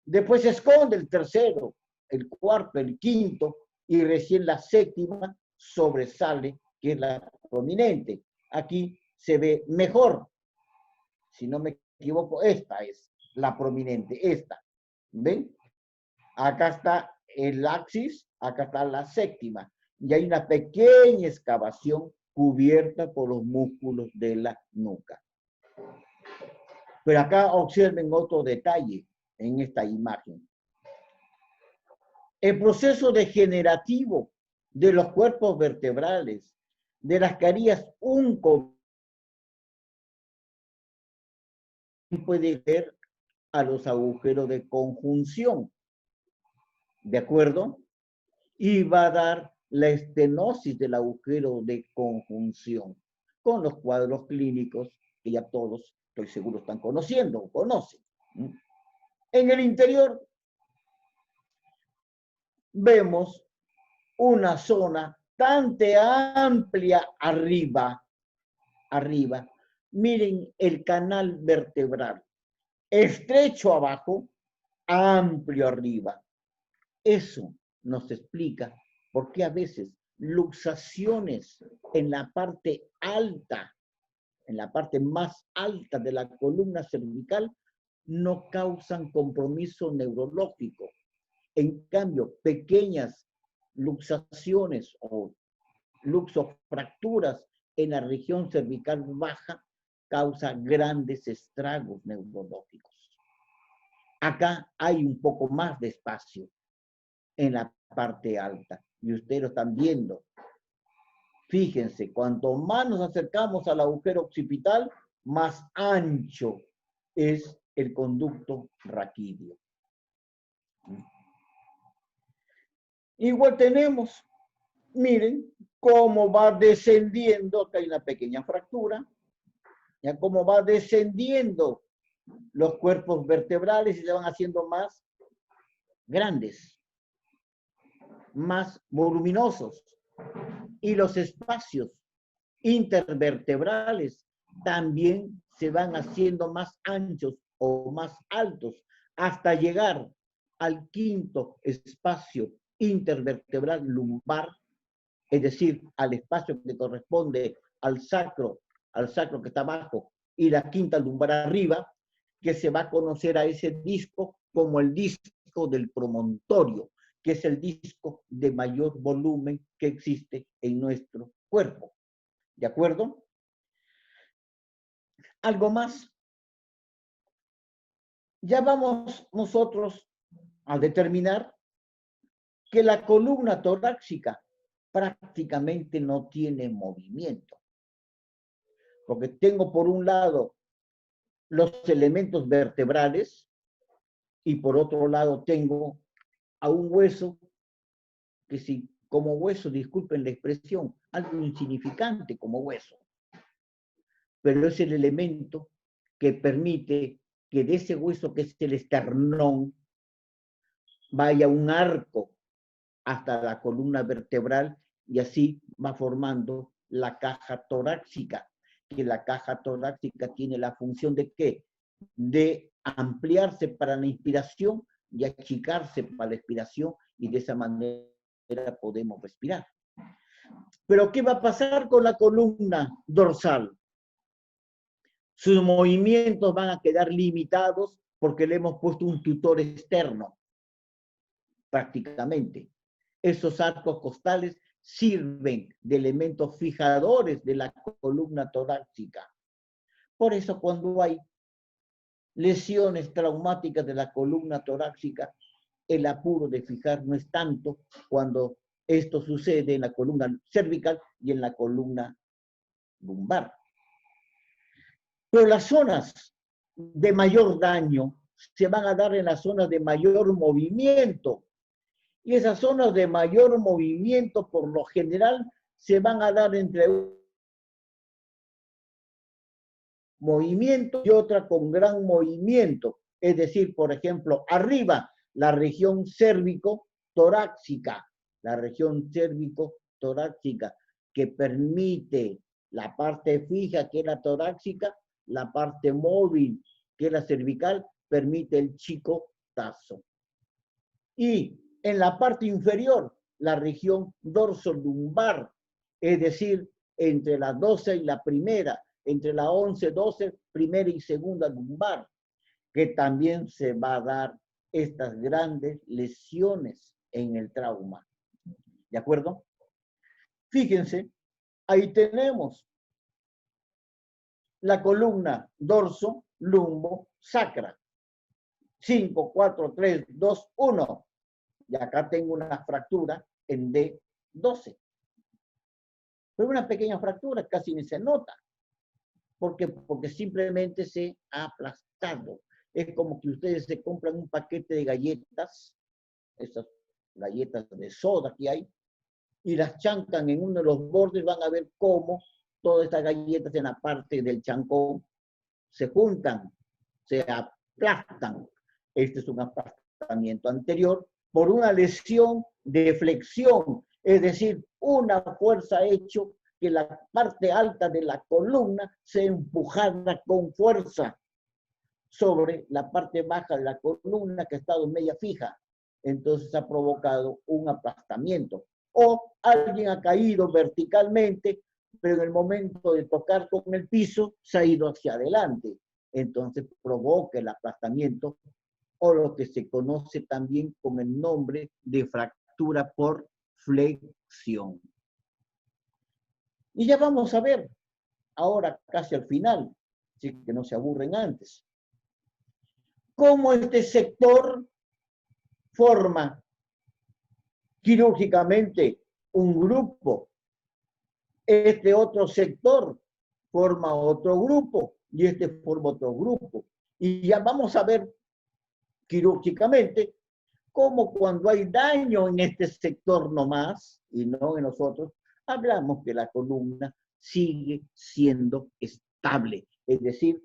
Después se esconde el tercero, el cuarto, el quinto, y recién la séptima sobresale, que es la prominente. Aquí se ve mejor. Si no me equivoco, esta es la prominente, esta. ¿Ven? Acá está el axis, acá está la séptima. Y hay una pequeña excavación cubierta por los músculos de la nuca. Pero acá observen otro detalle en esta imagen. El proceso degenerativo de los cuerpos vertebrales de las que harías un puede ver a los agujeros de conjunción, ¿de acuerdo? Y va a dar la estenosis del agujero de conjunción, con los cuadros clínicos que ya todos, estoy seguro, están conociendo o conocen. En el interior vemos una zona bastante amplia arriba. Miren el canal vertebral, estrecho abajo, amplio arriba. Eso nos explica por qué a veces luxaciones en la parte alta, en la parte más alta de la columna cervical, no causan compromiso neurológico. En cambio, pequeñas luxaciones o luxofracturas en la región cervical baja causan grandes estragos neurológicos. Acá hay un poco más de espacio en la parte alta y ustedes lo están viendo. Fíjense, cuanto más nos acercamos al agujero occipital, más ancho es el conducto raquídeo. Igual tenemos, miren, cómo va descendiendo, acá hay una pequeña fractura, ya cómo va descendiendo los cuerpos vertebrales y se van haciendo más grandes, más voluminosos. Y los espacios intervertebrales también se van haciendo más anchos o más altos hasta llegar al quinto espacio intervertebral lumbar, es decir, al espacio que corresponde al sacro que está abajo y la quinta lumbar arriba, que se va a conocer a ese disco como el disco del promontorio, que es el disco de mayor volumen que existe en nuestro cuerpo. ¿De acuerdo? Algo más. Ya vamos nosotros a determinar que la columna torácica prácticamente no tiene movimiento. Porque tengo por un lado los elementos vertebrales y por otro lado tengo a un hueso que si como hueso, disculpen la expresión, algo insignificante como hueso, pero es el elemento que permite que de ese hueso que es el esternón vaya un arco hasta la columna vertebral y así va formando la caja torácica, que la caja torácica tiene la función de ¿qué? De ampliarse para la inspiración y achicarse para la expiración y de esa manera podemos respirar. Pero ¿qué va a pasar con la columna dorsal? Sus movimientos van a quedar limitados porque le hemos puesto un tutor externo, prácticamente. Esos arcos costales sirven de elementos fijadores de la columna torácica. Por eso cuando hay lesiones traumáticas de la columna torácica, el apuro de fijar no es tanto cuando esto sucede en la columna cervical y en la columna lumbar. Pero las zonas de mayor daño se van a dar en las zonas de mayor movimiento. Y esas zonas de mayor movimiento, por lo general, se van a dar entre un movimiento y otra con gran movimiento. Es decir, por ejemplo, arriba, la región cérvico-torácica, que permite la parte fija, que es la torácica, la parte móvil, que es la cervical, permite el chicotazo. Y en la parte inferior, la región dorsolumbar, es decir, entre la 12 y la primera, entre la 11-12, primera y segunda lumbar, que también se va a dar estas grandes lesiones en el trauma. ¿De acuerdo? Fíjense, ahí tenemos la columna dorso, lumbo, sacra. 5, 4, 3, 2, 1. Y acá tengo una fractura en D12. Pero una pequeña fractura casi ni se nota. ¿Por qué? Porque simplemente se ha aplastado. Es como que ustedes se compran un paquete de galletas, esas galletas de soda que hay, y las chancan en uno de los bordes, van a ver cómo todas estas galletas en la parte del chancón se juntan, se aplastan. Este es un aplastamiento anterior por una lesión de flexión, es decir, una fuerza ha hecho que la parte alta de la columna sea empujada con fuerza sobre la parte baja de la columna que ha estado media fija. Entonces ha provocado un aplastamiento. O alguien ha caído verticalmente, pero en el momento de tocar con el piso se ha ido hacia adelante. Entonces provoca el aplastamiento, o lo que se conoce también con el nombre de fractura por flexión. Y ya vamos a ver, ahora casi al final, así que no se aburren antes, cómo este sector forma quirúrgicamente un grupo, este otro sector forma otro grupo y este forma otro grupo. Y ya vamos a ver quirúrgicamente cómo cuando hay daño en este sector nomás y no en los otros, hablamos que la columna sigue siendo estable, es decir,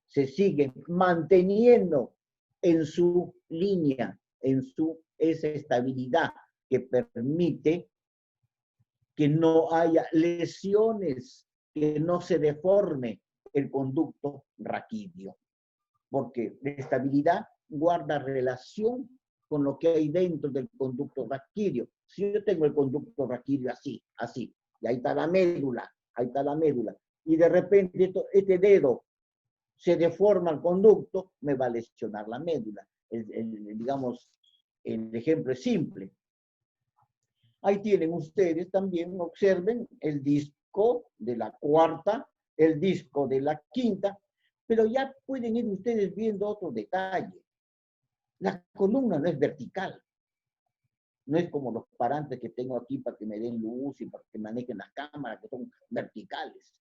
se sigue manteniendo en su línea, en esa estabilidad que permite que no haya lesiones, que no se deforme el conducto raquídeo, porque la estabilidad guarda relación con lo que hay dentro del conducto raquídeo. Si yo tengo el conducto raquídeo así, y ahí está la médula, y de repente este dedo se deforma el conducto, me va a lesionar la médula. Digamos, el ejemplo es simple. Ahí tienen ustedes también, observen el disco de la cuarta, el disco de la quinta, pero ya pueden ir ustedes viendo otro detalle. La columna no es vertical. No es como los parantes que tengo aquí para que me den luz y para que manejen las cámaras, que son verticales.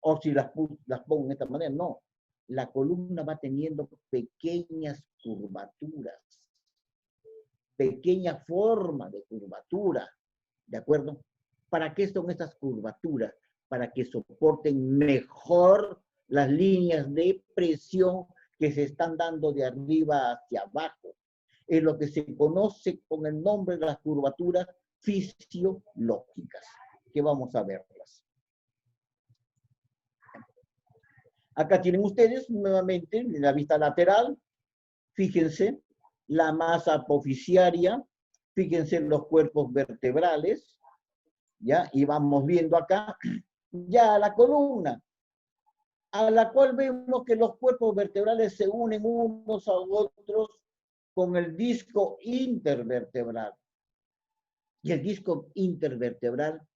O si las pongo de esta manera, no. La columna va teniendo pequeñas curvaturas, pequeña forma de curvatura, ¿de acuerdo? ¿Para qué son estas curvaturas? Para que soporten mejor las líneas de presión que se están dando de arriba hacia abajo. Es lo que se conoce con el nombre de las curvaturas fisiológicas, que vamos a verlas. Acá tienen ustedes nuevamente en la vista lateral, fíjense, la masa apofisiaria, fíjense los cuerpos vertebrales, ¿ya? Y vamos viendo acá ya la columna, a la cual vemos que los cuerpos vertebrales se unen unos a otros con el disco intervertebral. Y el disco intervertebral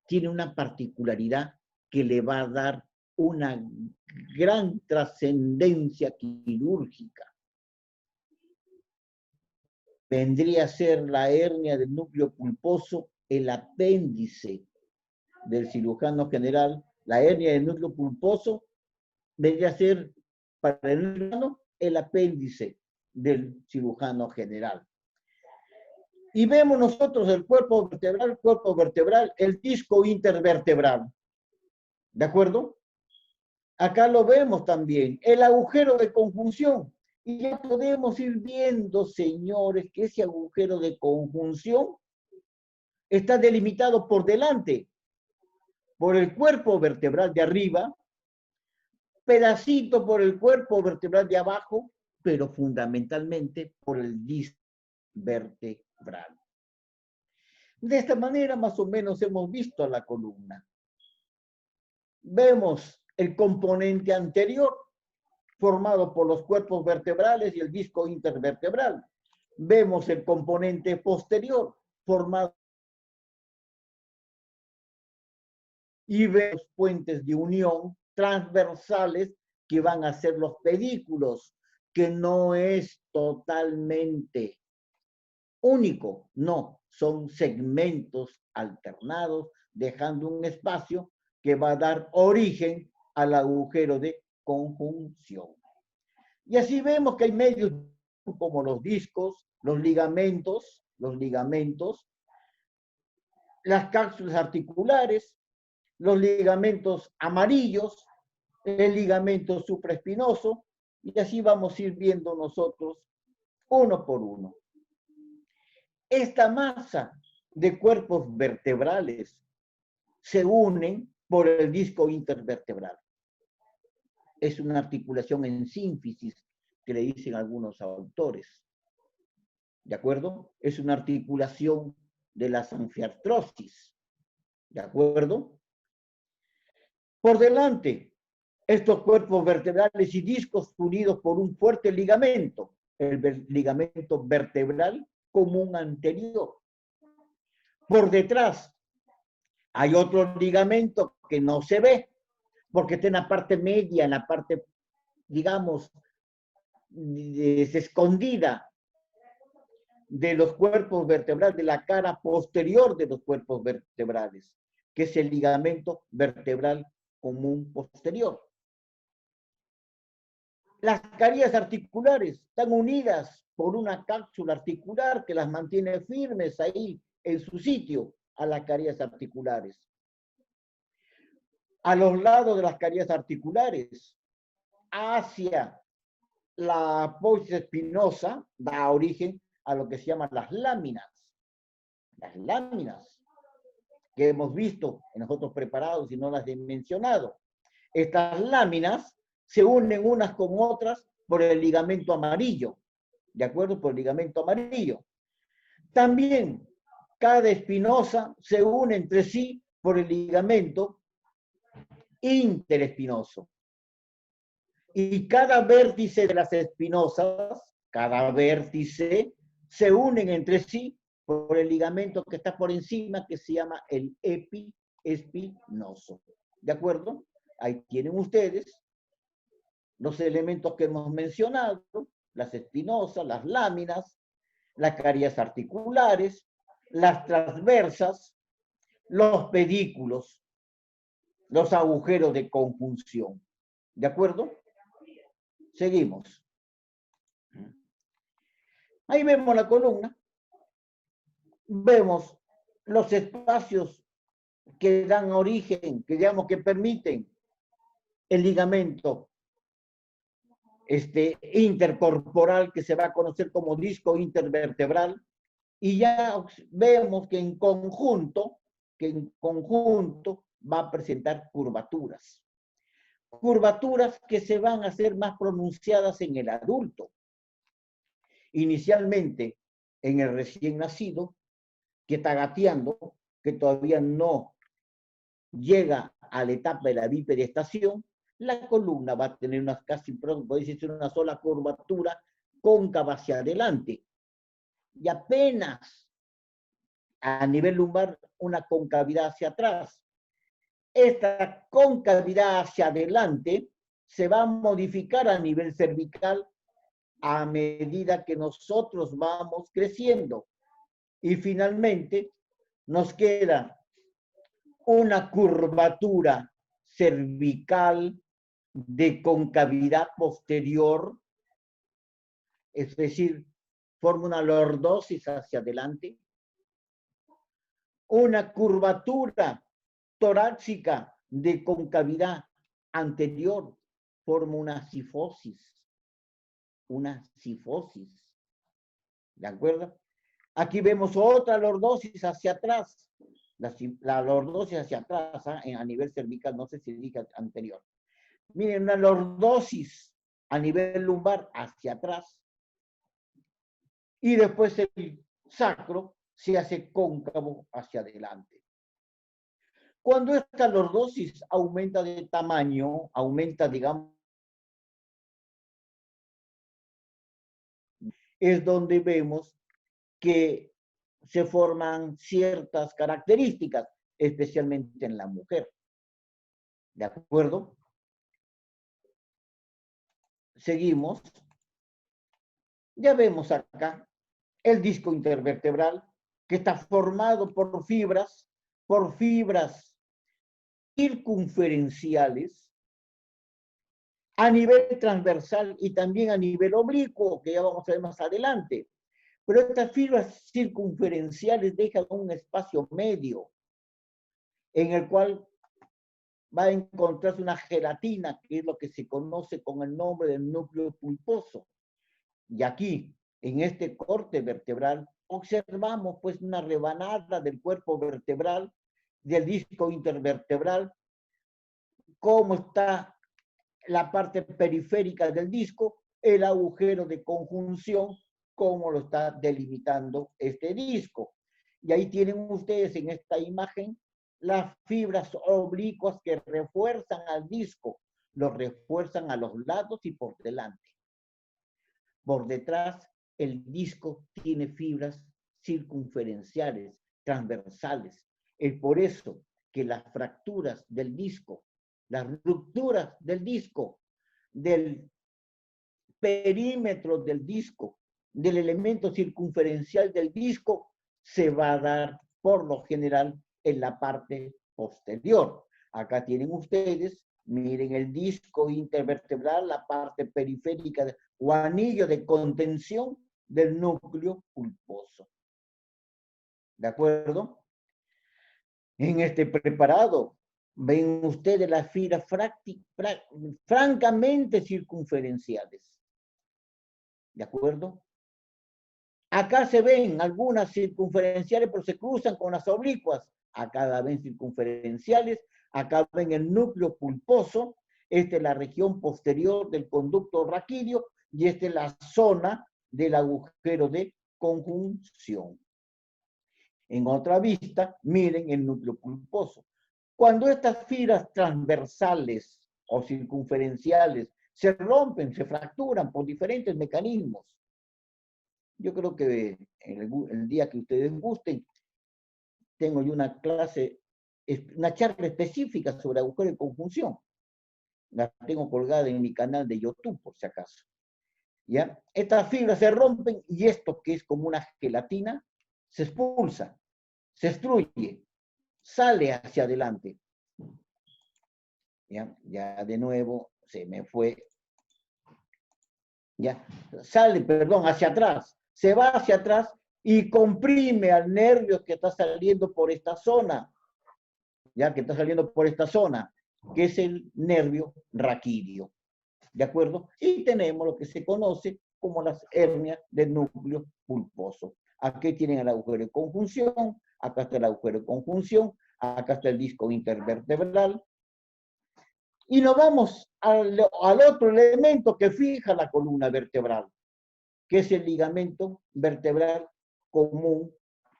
tiene una particularidad que le va a dar una gran trascendencia quirúrgica. Vendría a ser la hernia del núcleo pulposo, el apéndice del cirujano general. La hernia del núcleo pulposo vendría a ser para el cirujano el apéndice del cirujano general. Y vemos nosotros el cuerpo vertebral, el disco intervertebral. ¿De acuerdo? Acá lo vemos también, el agujero de conjunción. Y ya podemos ir viendo, señores, que ese agujero de conjunción está delimitado por delante, por el cuerpo vertebral de arriba, pedacito por el cuerpo vertebral de abajo, pero fundamentalmente por el disco vertebral. De esta manera, más o menos, hemos visto a la columna. Vemos el componente anterior, formado por los cuerpos vertebrales y el disco intervertebral. Vemos el componente posterior, formado y vemos puentes de unión transversales que van a ser los pedículos, que no es totalmente único, no, son segmentos alternados, dejando un espacio que va a dar origen al agujero de conjunción. Y así vemos que hay medios como los discos, los ligamentos, las cápsulas articulares, los ligamentos amarillos, el ligamento supraespinoso, y así vamos a ir viendo nosotros uno por uno. Esta masa de cuerpos vertebrales se unen por el disco intervertebral. Es una articulación en sínfisis que le dicen algunos autores. ¿De acuerdo? Es una articulación de la anfiartrosis. ¿De acuerdo? Por delante, estos cuerpos vertebrales y discos unidos por un fuerte ligamento, el ligamento vertebral común anterior. Por detrás hay otro ligamento que no se ve, porque está en la parte media, en la parte, digamos, escondida de los cuerpos vertebrales, de la cara posterior de los cuerpos vertebrales, que es el ligamento vertebral común posterior. Las carillas articulares están unidas por una cápsula articular que las mantiene firmes ahí en su sitio a las carillas articulares. A los lados de las carillas articulares, hacia la apófisis espinosa, da origen a lo que se llaman las láminas. Las láminas que hemos visto en los otros preparados y no las he mencionado. Estas láminas se unen unas con otras por el ligamento amarillo, ¿de acuerdo? Por el ligamento amarillo. También cada espinosa se une entre sí por el ligamento interespinoso. Y cada vértice de las espinosas, cada vértice, se unen entre sí por el ligamento que está por encima, que se llama el epiespinoso. ¿De acuerdo? Ahí tienen ustedes los elementos que hemos mencionado, las espinosas, las láminas, las carillas articulares, las transversas, los pedículos, los agujeros de conjunción. ¿De acuerdo? Seguimos. Ahí vemos la columna. Vemos los espacios que dan origen, que digamos que permiten el ligamento intercorporal, que se va a conocer como disco intervertebral, y ya vemos que en conjunto va a presentar curvaturas. Curvaturas que se van a hacer más pronunciadas en el adulto. Inicialmente en el recién nacido, que está gateando, que todavía no llega a la etapa de la bipedestación, la columna va a tener puede decir una sola curvatura cóncava hacia adelante. Y apenas a nivel lumbar una concavidad hacia atrás. Esta concavidad hacia adelante se va a modificar a nivel cervical a medida que nosotros vamos creciendo. Y finalmente nos queda una curvatura cervical de concavidad posterior, es decir, forma una lordosis hacia adelante, una curvatura torácica de concavidad anterior, forma una sifosis, ¿de acuerdo? Aquí vemos otra lordosis hacia atrás, la lordosis hacia atrás, a nivel cervical, no sé si dije anterior. Miren, una lordosis a nivel lumbar hacia atrás, y después el sacro se hace cóncavo hacia adelante. Cuando esta lordosis aumenta de tamaño, aumenta, digamos, es donde vemos que se forman ciertas características, especialmente en la mujer. ¿De acuerdo? Seguimos. Ya vemos acá el disco intervertebral, que está formado por fibras circunferenciales a nivel transversal y también a nivel oblicuo, que ya vamos a ver más adelante. Pero estas fibras circunferenciales dejan un espacio medio en el cual va a encontrarse una gelatina, que es lo que se conoce con el nombre del núcleo pulposo. Y aquí, en este corte vertebral, observamos pues una rebanada del cuerpo vertebral, del disco intervertebral, cómo está la parte periférica del disco, el agujero de conjunción, cómo lo está delimitando este disco. Y ahí tienen ustedes en esta imagen las fibras oblicuas que refuerzan al disco, lo refuerzan a los lados y por delante. Por detrás, el disco tiene fibras circunferenciales, transversales. Es por eso que las fracturas del disco, las rupturas del disco, del perímetro del disco, del elemento circunferencial del disco, se va a dar por lo general en la parte posterior. Acá tienen ustedes, miren el disco intervertebral, la parte periférica o anillo de contención del núcleo pulposo. ¿De acuerdo? En este preparado ven ustedes las fibras francamente circunferenciales. ¿De acuerdo? Acá se ven algunas circunferenciales, pero se cruzan con las oblicuas. Acá la ven circunferenciales, acá ven el núcleo pulposo. Esta es la región posterior del conducto raquídeo y esta es la zona del agujero de conjunción. En otra vista, miren el núcleo pulposo. Cuando estas fibras transversales o circunferenciales se rompen, se fracturan por diferentes mecanismos, yo creo que el día que ustedes gusten, tengo yo una clase, una charla específica sobre agujero de conjunción. La tengo colgada en mi canal de YouTube, por si acaso. ¿Ya? Estas fibras se rompen y esto, que es como una gelatina, se expulsa, se extruye, sale hacia adelante. ¿Ya? Ya de nuevo se me fue. ¿Ya? Sale, perdón, hacia atrás. Se va hacia atrás y comprime al nervio que está saliendo por esta zona, ya que está saliendo por esta zona, que es el nervio raquídeo, ¿de acuerdo? Y tenemos lo que se conoce como las hernias del núcleo pulposo. Aquí tienen el agujero de conjunción, acá está el agujero de conjunción, acá está el disco intervertebral. Y nos vamos al otro elemento que fija la columna vertebral, que es el ligamento vertebral común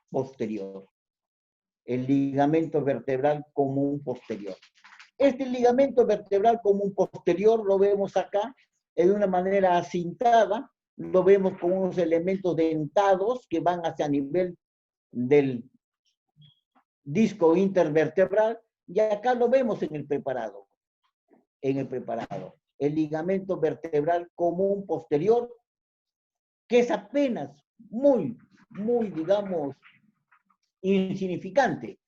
posterior. El ligamento vertebral común posterior. Este ligamento vertebral común posterior lo vemos acá de una manera acintada, lo vemos con unos elementos dentados que van hacia nivel del disco intervertebral y acá lo vemos en el preparado. El ligamento vertebral común posterior, que es apenas muy, digamos, insignificante.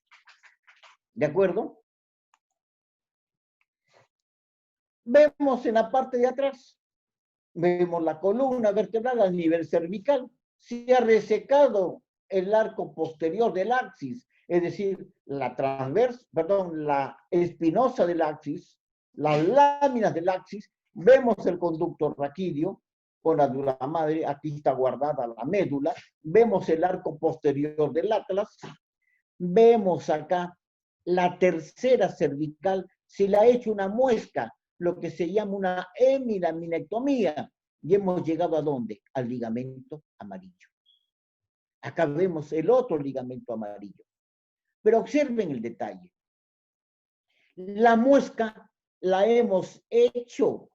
¿De acuerdo? Vemos en la parte de atrás, vemos la columna vertebral a nivel cervical. Se ha resecado el arco posterior del axis, es decir, la espinosa del axis, las láminas del axis. Vemos el conducto raquídeo con la dura madre, aquí está guardada la médula. Vemos el arco posterior del atlas. Vemos acá la tercera cervical, se le ha hecho una muesca, lo que se llama una hemilaminectomía, y hemos llegado ¿a dónde? Al ligamento amarillo. Acá vemos el otro ligamento amarillo. Pero observen el detalle. La muesca la hemos hecho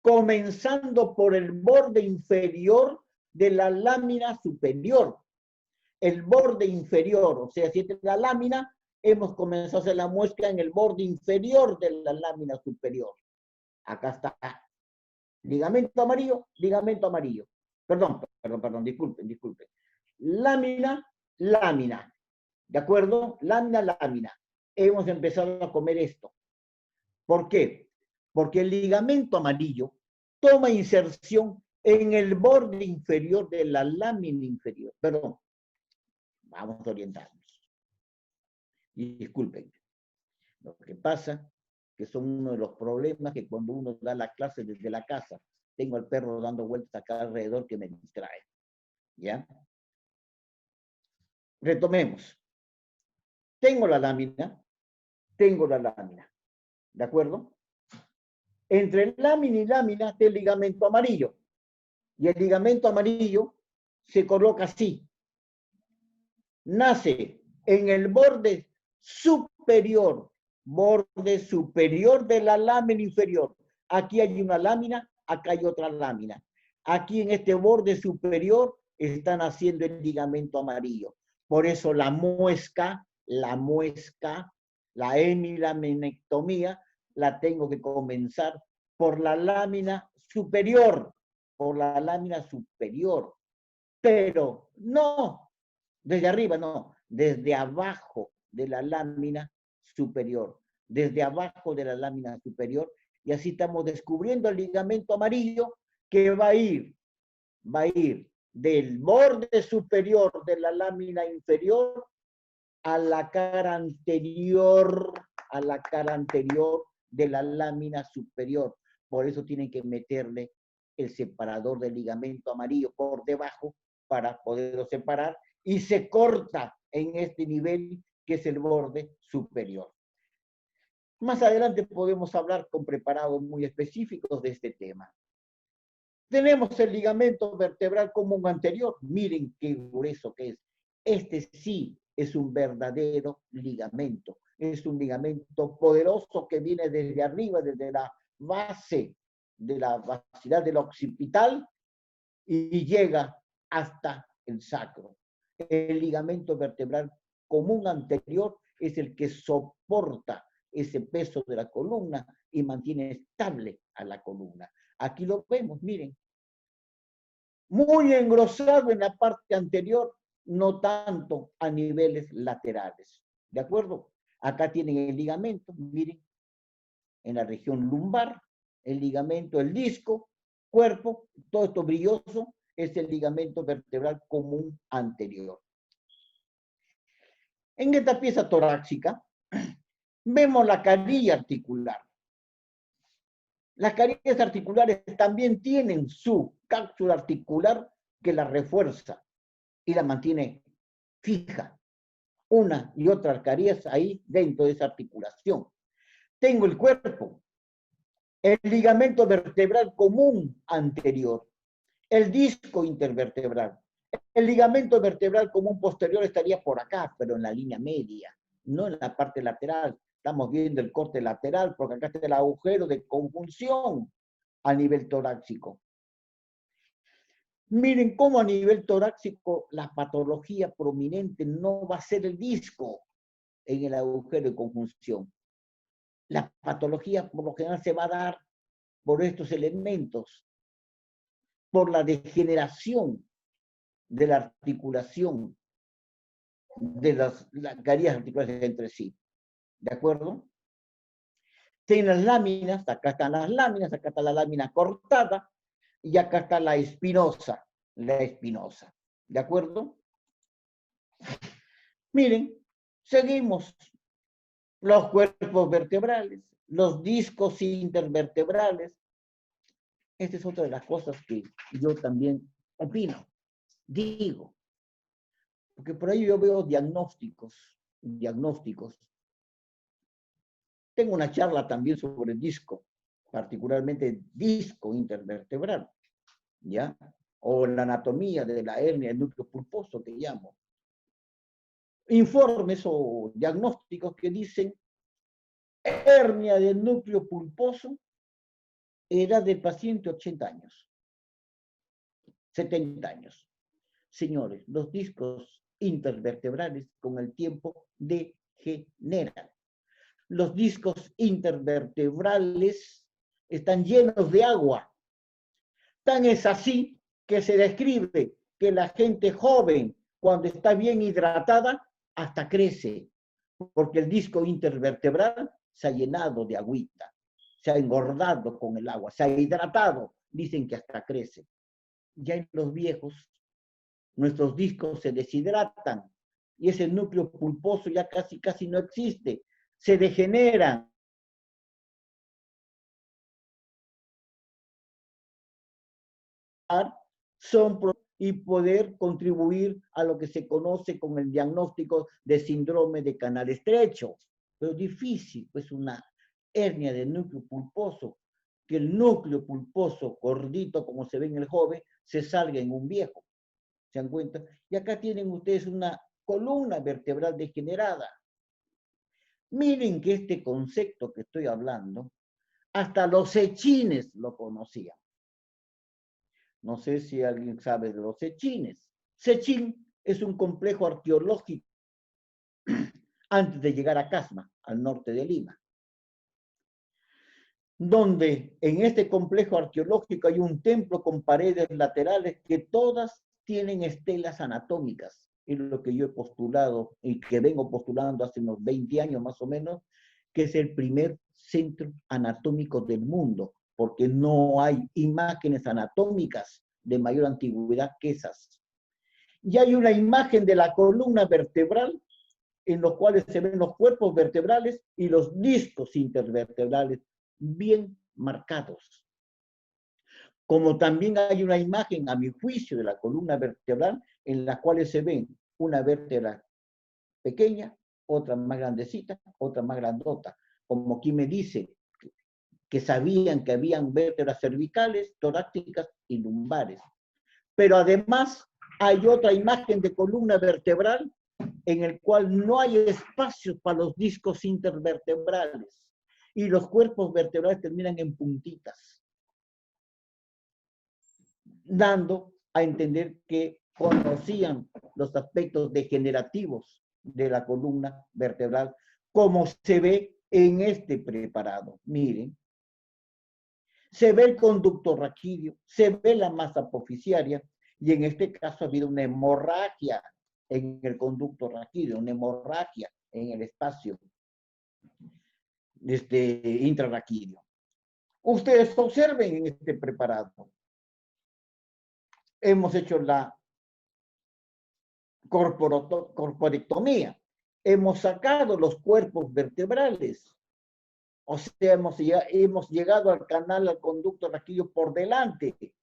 comenzando por el borde inferior de la lámina superior. El borde inferior, o sea, si esta es la lámina, hemos comenzado a hacer la muesca en el borde inferior de la lámina superior. Acá está. Ligamento amarillo, ligamento amarillo. Perdón, disculpen. lámina, lámina. ¿De acuerdo? Lámina, lámina. Hemos empezado a comer esto. ¿Por qué? Porque el ligamento amarillo toma inserción en el borde inferior de la lámina inferior. Perdón, vamos a orientarnos. Y disculpen. Lo que pasa que son uno de los problemas que cuando uno da la clase desde la casa, tengo al perro dando vueltas acá alrededor que me distrae. ¿Ya? Retomemos. Tengo la lámina. ¿De acuerdo? Entre lámina y lámina está el ligamento amarillo. Y el ligamento amarillo se coloca así. Nace en el borde superior de la lámina inferior. Aquí hay una lámina, acá hay otra lámina. Aquí en este borde superior está naciendo el ligamento amarillo. Por eso la muesca, la hemilaminectomía, la tengo que comenzar por la lámina superior, Pero no, desde arriba no, desde abajo de la lámina superior, y así estamos descubriendo el ligamento amarillo que va a ir del borde superior de la lámina inferior a la cara anterior de la lámina superior. Por eso tienen que meterle el separador del ligamento amarillo por debajo para poderlo separar, y se corta en este nivel que es el borde superior. Más adelante podemos hablar con preparados muy específicos de este tema. Tenemos el ligamento vertebral común anterior. Miren qué grueso que es. Este sí es un verdadero ligamento. Es un ligamento poderoso que viene desde arriba, desde la base de la vaciedad del occipital y llega hasta el sacro. El ligamento vertebral común anterior es el que soporta ese peso de la columna y mantiene estable a la columna. Aquí lo vemos, miren. Muy engrosado en la parte anterior, no tanto a niveles laterales. ¿De acuerdo? Acá tienen el ligamento, miren, en la región lumbar, el ligamento, el disco, cuerpo, todo esto brilloso, es el ligamento vertebral común anterior. En esta pieza torácica vemos la carilla articular. Las carillas articulares también tienen su cápsula articular que la refuerza y la mantiene fija. Una y otra carillas ahí dentro de esa articulación. Tengo el cuerpo, el ligamento vertebral común anterior, el disco intervertebral. El ligamento vertebral común posterior estaría por acá, pero en la línea media, no en la parte lateral. Estamos viendo el corte lateral, porque acá está el agujero de conjunción a nivel torácico. Miren cómo a nivel torácico la patología prominente no va a ser el disco en el agujero de conjunción. La patología por lo general se va a dar por estos elementos, por la degeneración de la articulación de las carillas articulares entre sí. ¿De acuerdo? Tienen las láminas, acá están las láminas, acá está la lámina cortada, y acá está la espinosa. ¿De acuerdo? Miren, seguimos. Los cuerpos vertebrales, los discos intervertebrales. Esta es otra de las cosas que yo también opino, digo. Porque por ahí yo veo diagnósticos. Tengo una charla también sobre el disco, particularmente disco intervertebral, ¿ya? O la anatomía de la hernia del núcleo pulposo, que llamo. Informes o diagnósticos que dicen hernia del núcleo pulposo, edad del paciente 80 años, 70 años. Señores, los discos intervertebrales con el tiempo degeneran. Los discos intervertebrales están llenos de agua. Tan es así que se describe que la gente joven cuando está bien hidratada, hasta crece, porque el disco intervertebral se ha llenado de agüita, se ha engordado con el agua, se ha hidratado, dicen que hasta crece. Ya en los viejos, nuestros discos se deshidratan y ese núcleo pulposo ya casi no existe, se degeneran. Son y poder contribuir a lo que se conoce con el diagnóstico de síndrome de canal estrecho. Pero difícil, pues una hernia de núcleo pulposo, que el núcleo pulposo gordito, como se ve en el joven, se salga en un viejo. ¿Se dan cuenta? Y acá tienen ustedes una columna vertebral degenerada. Miren que este concepto que estoy hablando, hasta los sechines lo conocían. No sé si alguien sabe de los sechines. Sechín es un complejo arqueológico antes de llegar a Casma, al norte de Lima, donde en este complejo arqueológico hay un templo con paredes laterales que todas tienen estelas anatómicas. Es lo que yo he postulado y que vengo postulando hace unos 20 años más o menos, que es el primer centro anatómico del mundo, porque no hay imágenes anatómicas de mayor antigüedad que esas. Y hay una imagen de la columna vertebral en los cuales se ven los cuerpos vertebrales y los discos intervertebrales bien marcados. Como también hay una imagen, a mi juicio, de la columna vertebral en la cual se ven una vértebra pequeña, otra más grandecita, otra más grandota. Como aquí me dice que sabían que habían vértebras cervicales, torácicas y lumbares. Pero además hay otra imagen de columna vertebral en el cual no hay espacios para los discos intervertebrales y los cuerpos vertebrales terminan en puntitas, dando a entender que conocían los aspectos degenerativos de la columna vertebral, como se ve en este preparado. Miren, se ve el conducto raquídeo, se ve la masa apofisiaria, y en este caso ha habido una hemorragia en el conducto raquídeo, una hemorragia en el espacio intrarraquídeo. Ustedes observen en este preparado. Hemos hecho la corporectomía. Hemos sacado los cuerpos vertebrales. O sea, hemos llegado al canal, al conducto raquídeo por delante.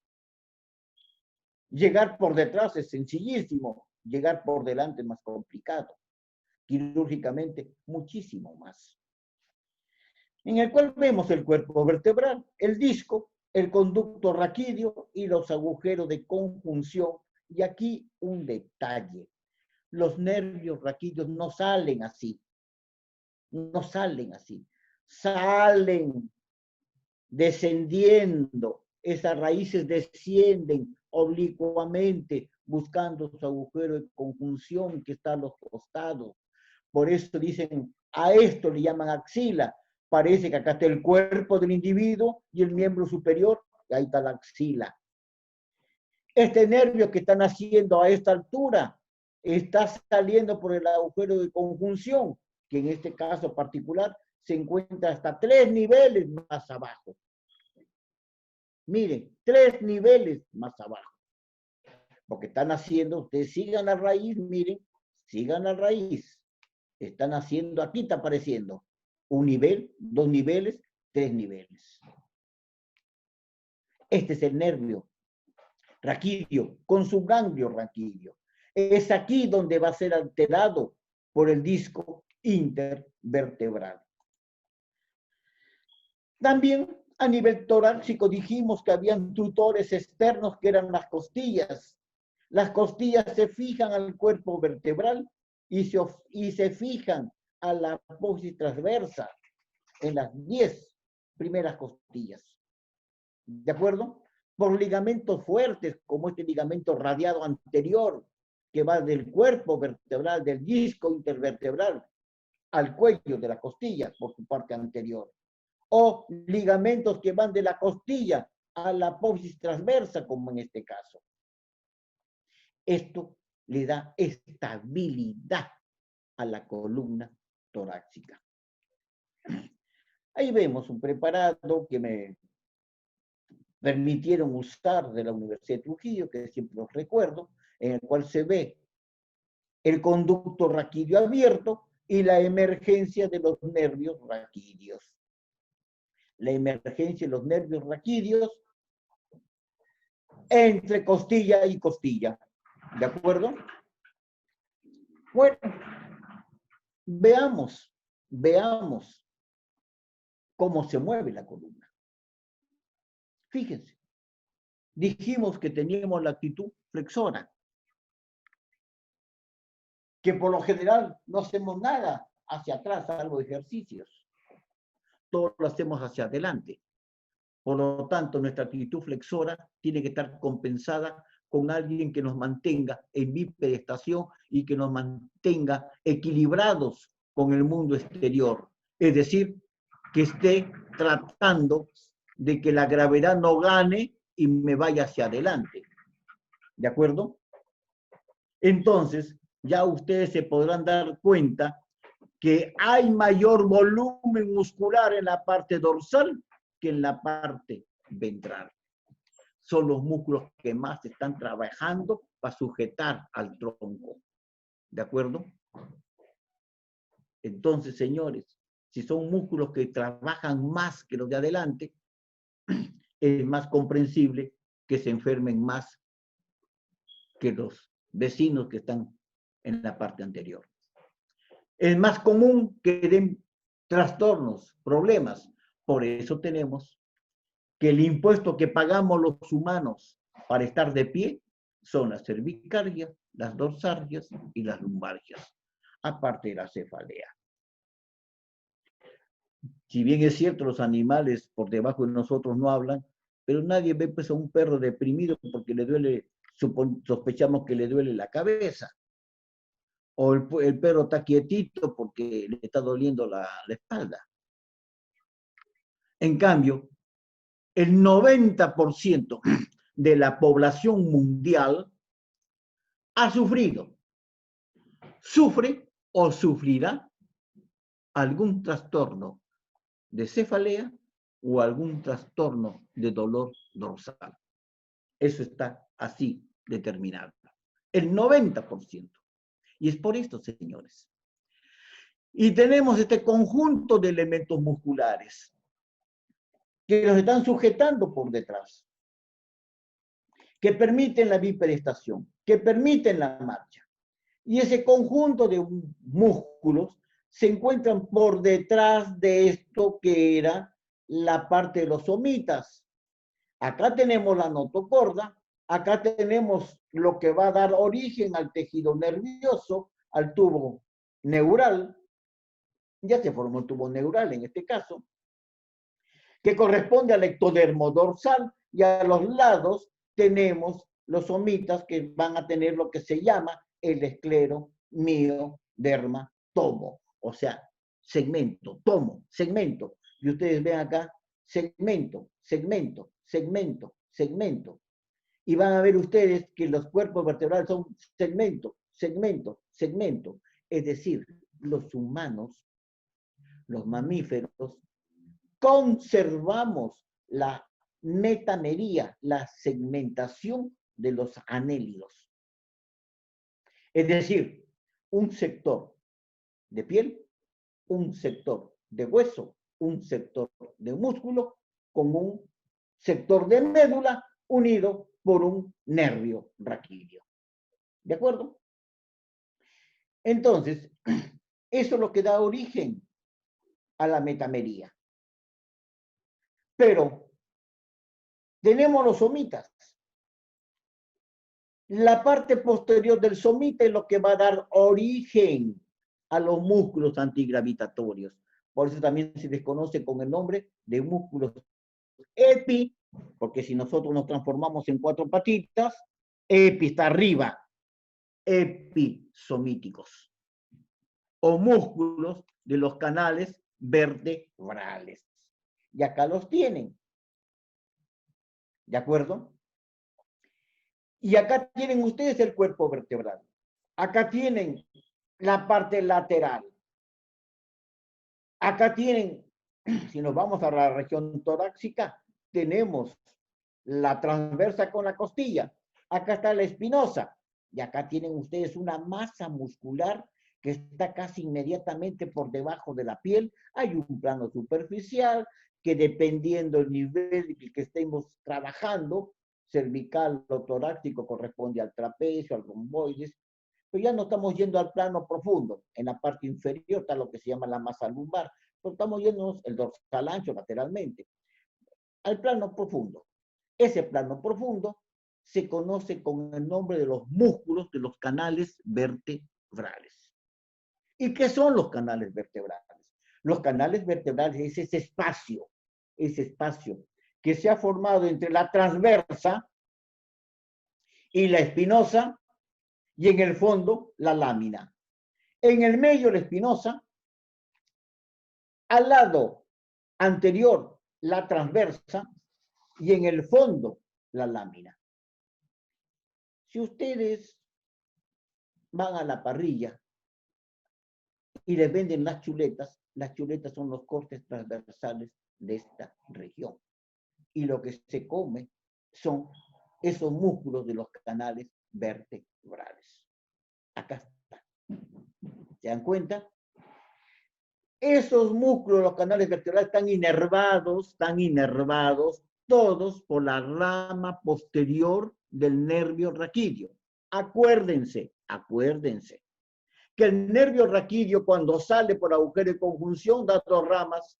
Llegar por detrás es sencillísimo. Llegar por delante es más complicado. Quirúrgicamente, muchísimo más. En el cual vemos el cuerpo vertebral, el disco, el conducto raquídeo y los agujeros de conjunción. Y aquí un detalle. Los nervios raquídeos no salen así. No salen así. Salen descendiendo. Esas raíces descienden oblicuamente buscando su agujero de conjunción que está a los costados. Por eso dicen, a esto le llaman axila. Parece que acá está el cuerpo del individuo y el miembro superior, y ahí está la axila. Este nervio que están haciendo a esta altura está saliendo por el agujero de conjunción, que en este caso particular se encuentra hasta 3 niveles más abajo. Miren, 3 niveles más abajo. Porque están haciendo, ustedes sigan la raíz, miren, sigan la raíz. Están haciendo, aquí está apareciendo, 1 nivel, 2 niveles, 3 niveles. Este es el nervio raquídeo, con su ganglio raquídeo. Es aquí donde va a ser alterado por el disco intervertebral. También a nivel torácico dijimos que habían tutores externos que eran las costillas. Las costillas se fijan al cuerpo vertebral y se fijan a la apófisis transversa en las 10 primeras costillas. ¿De acuerdo? Por ligamentos fuertes, como este ligamento radiado anterior, que va del cuerpo vertebral, del disco intervertebral, al cuello de la costilla, por su parte anterior. O ligamentos que van de la costilla a la apófisis transversa, como en este caso. Esto le da estabilidad a la columna torácica. Ahí vemos un preparado que me permitieron usar de la Universidad de Trujillo, que siempre los recuerdo, en el cual se ve el conducto raquídeo abierto y la emergencia de los nervios raquídeos. La emergencia de los nervios raquídeos entre costilla y costilla. ¿De acuerdo? Bueno, veamos cómo se mueve la columna. Fíjense, dijimos que teníamos la actitud flexora, que por lo general no hacemos nada hacia atrás, salvo ejercicios. Todo lo hacemos hacia adelante. Por lo tanto, nuestra actitud flexora tiene que estar compensada con alguien que nos mantenga en bipedestación y que nos mantenga equilibrados con el mundo exterior. Es decir, que esté tratando de que la gravedad no gane y me vaya hacia adelante. ¿De acuerdo? Entonces, ya ustedes se podrán dar cuenta que hay mayor volumen muscular en la parte dorsal que en la parte ventral. Son los músculos que más están trabajando para sujetar al tronco. ¿De acuerdo? Entonces, señores, si son músculos que trabajan más que los de adelante, es más comprensible que se enfermen más que los vecinos que están en la parte anterior. Es más común que den trastornos, problemas. Por eso tenemos que el impuesto que pagamos los humanos para estar de pie son las cervicalgias, las dorsargias y las lumbalgias, aparte de la cefalea. Si bien es cierto, los animales por debajo de nosotros no hablan, pero nadie ve pues, a un perro deprimido porque le duele, sospechamos que le duele la cabeza. O el perro está quietito porque le está doliendo la espalda. En cambio, el 90% de la población mundial ha sufrido, sufre o sufrirá algún trastorno de cefalea o algún trastorno de dolor dorsal. Eso está así determinado. El 90%. Y es por esto, señores. Y tenemos este conjunto de elementos musculares que los están sujetando por detrás, que permiten la bipedestación, que permiten la marcha. Y ese conjunto de músculos se encuentran por detrás de esto que era la parte de los somitas. Acá tenemos la notocorda, acá tenemos lo que va a dar origen al tejido nervioso, al tubo neural. Ya se formó el tubo neural en este caso, que corresponde al ectodermo dorsal, y a los lados tenemos los somitas que van a tener lo que se llama el esclero miodermatomo, o sea, segmento, tomo, segmento. Y ustedes ven acá, segmento, segmento, segmento, segmento. Y van a ver ustedes que los cuerpos vertebrales son segmento, segmento, segmento. Es decir, los humanos, los mamíferos, conservamos la metamería, la segmentación de los anélidos. Es decir, un sector de piel, un sector de hueso, un sector de músculo, con un sector de médula unido por un nervio raquídeo. ¿De acuerdo? Entonces, eso es lo que da origen a la metamería. Pero tenemos los somitas. La parte posterior del somita es lo que va a dar origen a los músculos antigravitatorios. Por eso también se les conoce con el nombre de músculos epi, porque si nosotros nos transformamos en 4 patitas, epi está arriba, episomíticos, o músculos de los canales vertebrales. Y acá los tienen. ¿De acuerdo? Y acá tienen ustedes el cuerpo vertebral. Acá tienen la parte lateral. Acá tienen, si nos vamos a la región torácica, tenemos la transversa con la costilla. Acá está la espinosa. Y acá tienen ustedes una masa muscular que está casi inmediatamente por debajo de la piel. Hay un plano superficial que dependiendo del nivel que estemos trabajando, cervical o torácico corresponde al trapecio, al romboides, pero ya no estamos yendo al plano profundo. En la parte inferior está lo que se llama la masa lumbar, pero estamos yendo el dorsal ancho lateralmente. Al plano profundo. Ese plano profundo se conoce con el nombre de los músculos de los canales vertebrales. ¿Y qué son los canales vertebrales? Los canales vertebrales es ese espacio que se ha formado entre la transversa y la espinosa y en el fondo la lámina. En el medio la espinosa, al lado anterior la transversa y en el fondo la lámina. Si ustedes van a la parrilla y les venden las chuletas son los cortes transversales de esta región. Y lo que se come son esos músculos de los canales vertebrales. Acá está. ¿Se dan cuenta? Esos músculos, los canales vertebrales, están inervados, todos por la rama posterior del nervio raquídeo. Acuérdense, que el nervio raquídeo cuando sale por agujero de conjunción da dos ramas,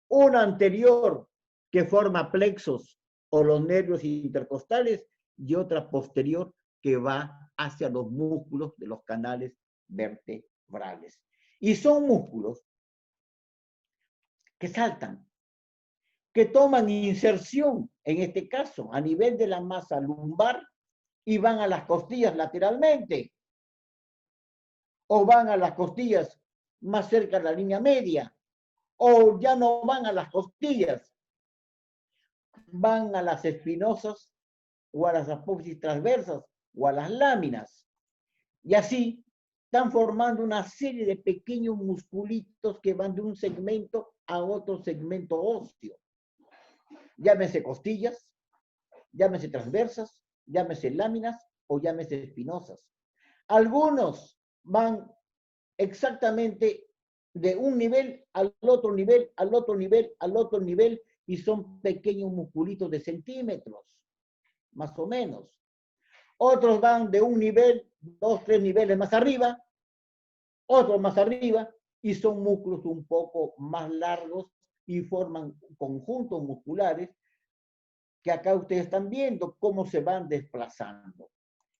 una anterior que forma plexos o los nervios intercostales y otra posterior que va hacia los músculos de los canales vertebrales. Y son músculos que saltan, que toman inserción, en este caso, a nivel de la masa lumbar y van a las costillas lateralmente, o van a las costillas más cerca de la línea media, o ya no van a las costillas, van a las espinosas o a las apófisis transversas o a las láminas. Y así están formando una serie de pequeños musculitos que van de un segmento a otro segmento óseo. Llámese costillas, llámese transversas, llámese láminas o llámese espinosas. Algunos van exactamente de un nivel al otro nivel, al otro nivel, al otro nivel, y son pequeños musculitos de centímetros, más o menos. Otros van de un nivel, 2, 3 niveles más arriba, otros más arriba, y son músculos un poco más largos y forman conjuntos musculares que acá ustedes están viendo cómo se van desplazando.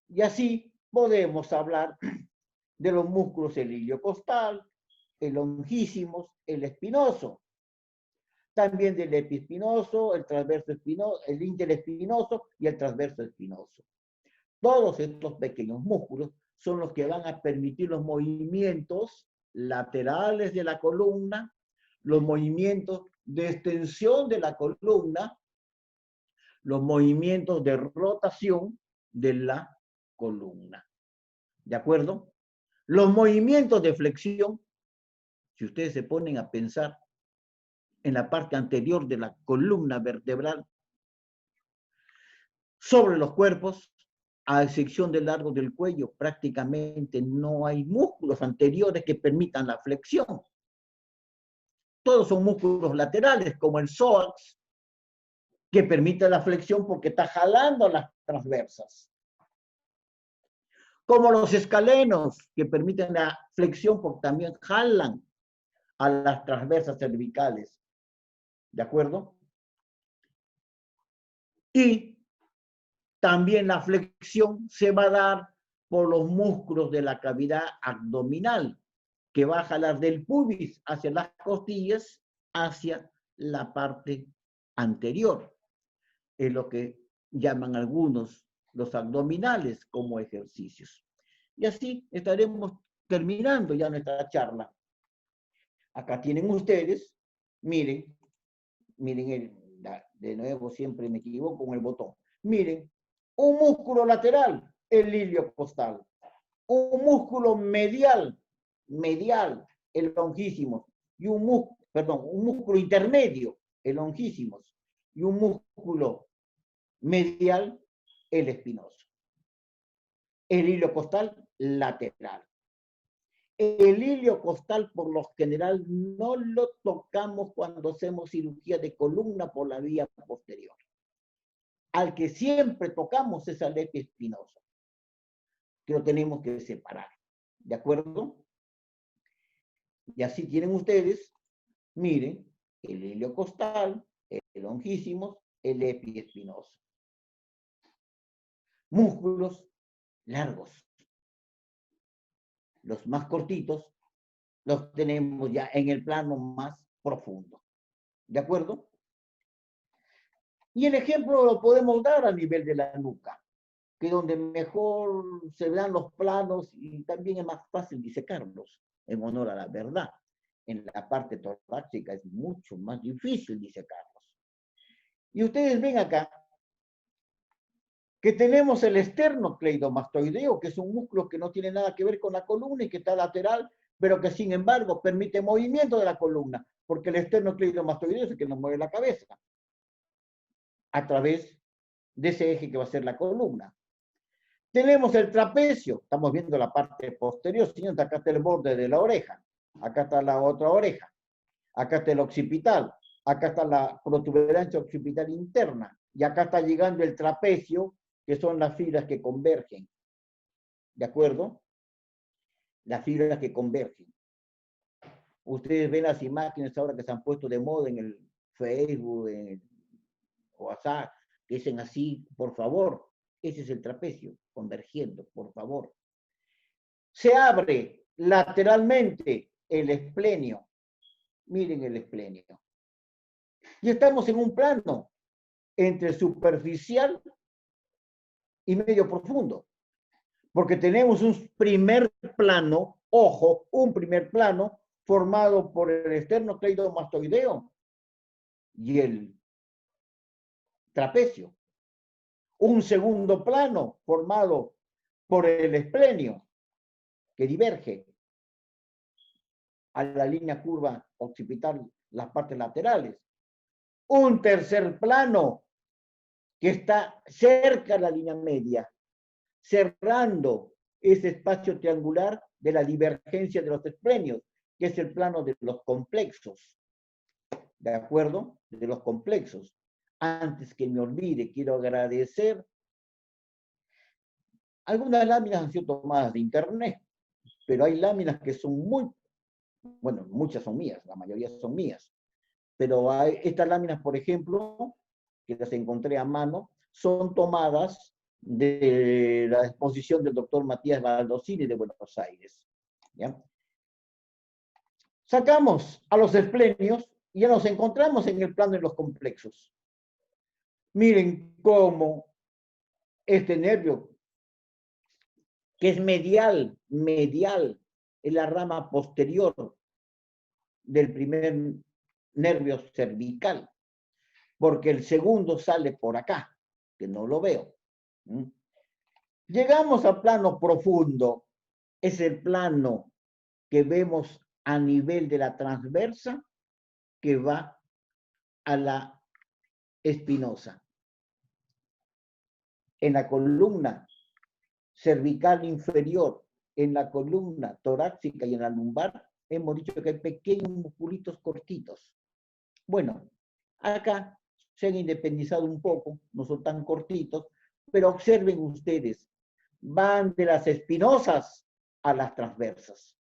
Y así podemos hablar de los músculos el iliocostal, el longísimos, el espinoso. También del epispinoso, el transverso espinoso, el interespinoso y el transverso espinoso. Todos estos pequeños músculos son los que van a permitir los movimientos laterales de la columna, los movimientos de extensión de la columna, los movimientos de rotación de la columna. ¿De acuerdo? Los movimientos de flexión, si ustedes se ponen a pensar en la parte anterior de la columna vertebral, sobre los cuerpos, a excepción del largo del cuello, prácticamente no hay músculos anteriores que permitan la flexión. Todos son músculos laterales, como el psoas, que permite la flexión porque está jalando las transversas. Como los escalenos, que permiten la flexión porque también jalan a las transversas cervicales. ¿De acuerdo? Y también la flexión se va a dar por los músculos de la cavidad abdominal, que va a jalar del pubis hacia las costillas, hacia la parte anterior. Es lo que llaman algunos los abdominales como ejercicios. Y así estaremos terminando ya nuestra charla. Acá tienen ustedes, miren, de nuevo siempre me equivoco con el botón. Miren, un músculo lateral, el iliocostal. un músculo medial, el longísimos, y un músculo intermedio, el longísimos, y un músculo medial, el espinoso. El hilio costal lateral. El hilio costal, por lo general, no lo tocamos cuando hacemos cirugía de columna por la vía posterior. Al que siempre tocamos es al epiespinoso, que lo tenemos que separar. ¿De acuerdo? Y así tienen ustedes, miren, el hilio costal, el longísimos, el epiespinoso. Músculos largos. Los más cortitos los tenemos ya en el plano más profundo. ¿De acuerdo? Y el ejemplo lo podemos dar a nivel de la nuca, que es donde mejor se dan los planos y también es más fácil disecarlos, en honor a la verdad. En la parte torácica es mucho más difícil disecarlos. Y ustedes ven acá que tenemos el esternocleidomastoideo, que es un músculo que no tiene nada que ver con la columna y que está lateral, pero que sin embargo permite movimiento de la columna, porque el esternocleidomastoideo es el que nos mueve la cabeza a través de ese eje que va a ser la columna. Tenemos el trapecio, estamos viendo la parte posterior, siguiente, acá está el borde de la oreja, acá está la otra oreja, acá está el occipital, acá está la protuberancia occipital interna, y acá está llegando el trapecio, que son las fibras que convergen. ¿De acuerdo? Las fibras que convergen. Ustedes ven las imágenes ahora que se han puesto de moda en el Facebook, en el WhatsApp, que dicen así, por favor, ese es el trapecio, convergiendo, por favor. Se abre lateralmente el esplenio. Miren el esplenio. Y estamos en un plano entre superficial y medio profundo. Porque tenemos un primer plano, ojo, un primer plano formado por el esternocleidomastoideo y el trapecio. Un segundo plano formado por el esplenio, que diverge a la línea curva occipital, las partes laterales. Un tercer plano que está cerca de la línea media, cerrando ese espacio triangular de la divergencia de los esplenios, que es el plano de los complexos. ¿De acuerdo? De los complexos. Antes que me olvide, quiero agradecer. Algunas láminas han sido tomadas de internet, pero hay láminas que son bueno, muchas son mías, la mayoría son mías. Pero hay estas láminas, por ejemplo, que las encontré a mano, son tomadas de la exposición del doctor Matías Baldosini de Buenos Aires. ¿Ya? Sacamos a los esplenios y ya nos encontramos en el plano de los complexos. Miren cómo este nervio, que es medial, es la rama posterior del primer nervio cervical, porque el segundo sale por acá, que no lo veo. Llegamos al plano profundo, es el plano que vemos a nivel de la transversa que va a la espinosa. En la columna cervical inferior, en la columna torácica y en la lumbar, hemos dicho que hay pequeños musculitos cortitos. Bueno, acá se han independizado un poco, no son tan cortitos, pero observen ustedes, van de las espinosas a las transversas,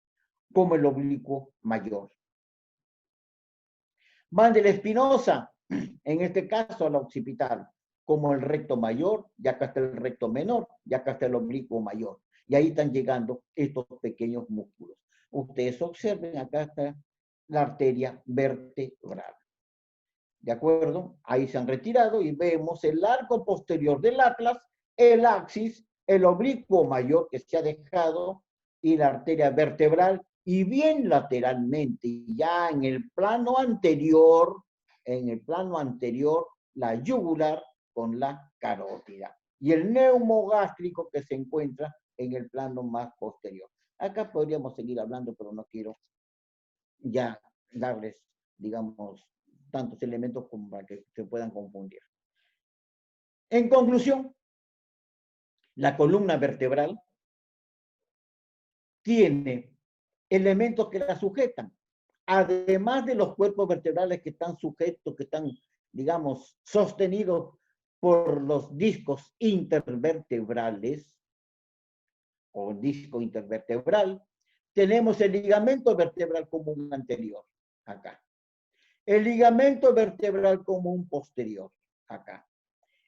como el oblicuo mayor. Van de la espinosa, en este caso a la occipital, como el recto mayor, y acá está el recto menor, y acá está el oblicuo mayor. Y ahí están llegando estos pequeños músculos. Ustedes observen, acá está la arteria vertebral. ¿De acuerdo? Ahí se han retirado y vemos el arco posterior del atlas, el axis, el oblicuo mayor que se ha dejado y la arteria vertebral y bien lateralmente, ya en el plano anterior, la yugular con la carótida. Y el neumogástrico que se encuentra en el plano más posterior. Acá podríamos seguir hablando, pero no quiero ya darles, digamos, tantos elementos como para que se puedan confundir. En conclusión, la columna vertebral tiene elementos que la sujetan, además de los cuerpos vertebrales que están sujetos, que están, digamos, sostenidos por los discos intervertebrales o disco intervertebral. Tenemos el ligamento vertebral común anterior, acá. El ligamento vertebral común posterior, acá.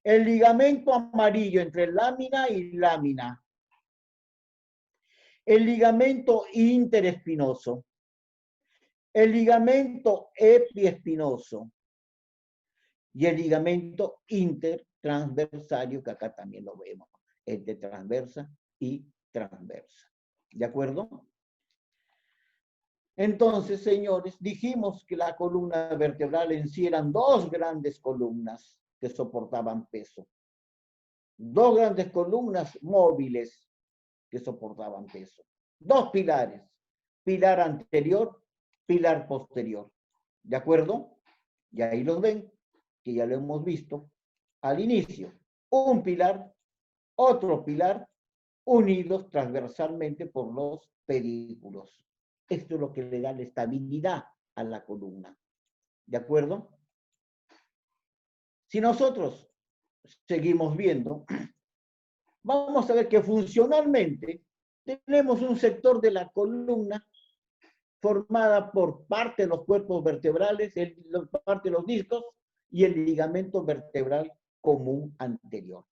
El ligamento amarillo entre lámina y lámina. El ligamento interespinoso. El ligamento epiespinoso. Y el ligamento intertransversario, que acá también lo vemos, entre transversa y transversa. ¿De acuerdo? Entonces, señores, dijimos que la columna vertebral en sí eran dos grandes columnas que soportaban peso. Dos grandes columnas móviles que soportaban peso. Dos pilares, pilar anterior, pilar posterior. ¿De acuerdo? Y ahí los ven, que ya lo hemos visto al inicio. Un pilar, otro pilar, unidos transversalmente por los pedículos. Esto es lo que le da la estabilidad a la columna. ¿De acuerdo? Si nosotros seguimos viendo, vamos a ver que funcionalmente tenemos un sector de la columna formada por parte de los cuerpos vertebrales, parte de los discos y el ligamento vertebral común anterior.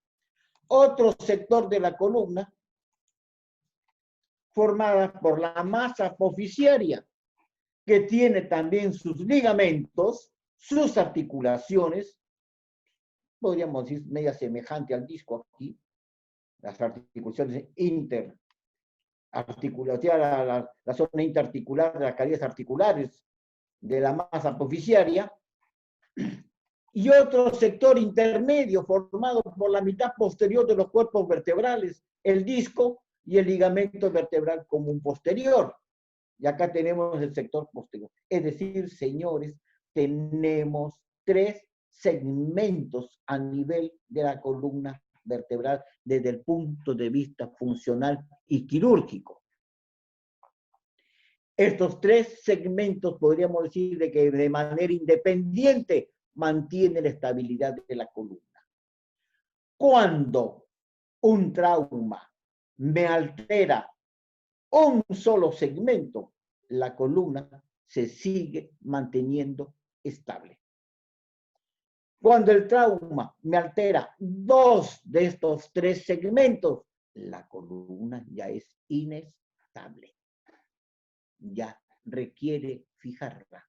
Otro sector de la columna formada por la masa apofisiaria, que tiene también sus ligamentos, sus articulaciones, podríamos decir media semejante al disco aquí, las articulaciones interarticulares, la zona interarticular de las cavidades articulares de la masa apofisiaria, y otro sector intermedio formado por la mitad posterior de los cuerpos vertebrales, el disco y el ligamento vertebral común posterior. Y acá tenemos el sector posterior. Es decir, señores, tenemos tres segmentos a nivel de la columna vertebral desde el punto de vista funcional y quirúrgico. Estos tres segmentos podríamos decir de que de manera independiente mantiene la estabilidad de la columna. Cuando un trauma me altera un solo segmento, la columna se sigue manteniendo estable. Cuando el trauma me altera dos de estos tres segmentos, la columna ya es inestable. Ya requiere fijarla.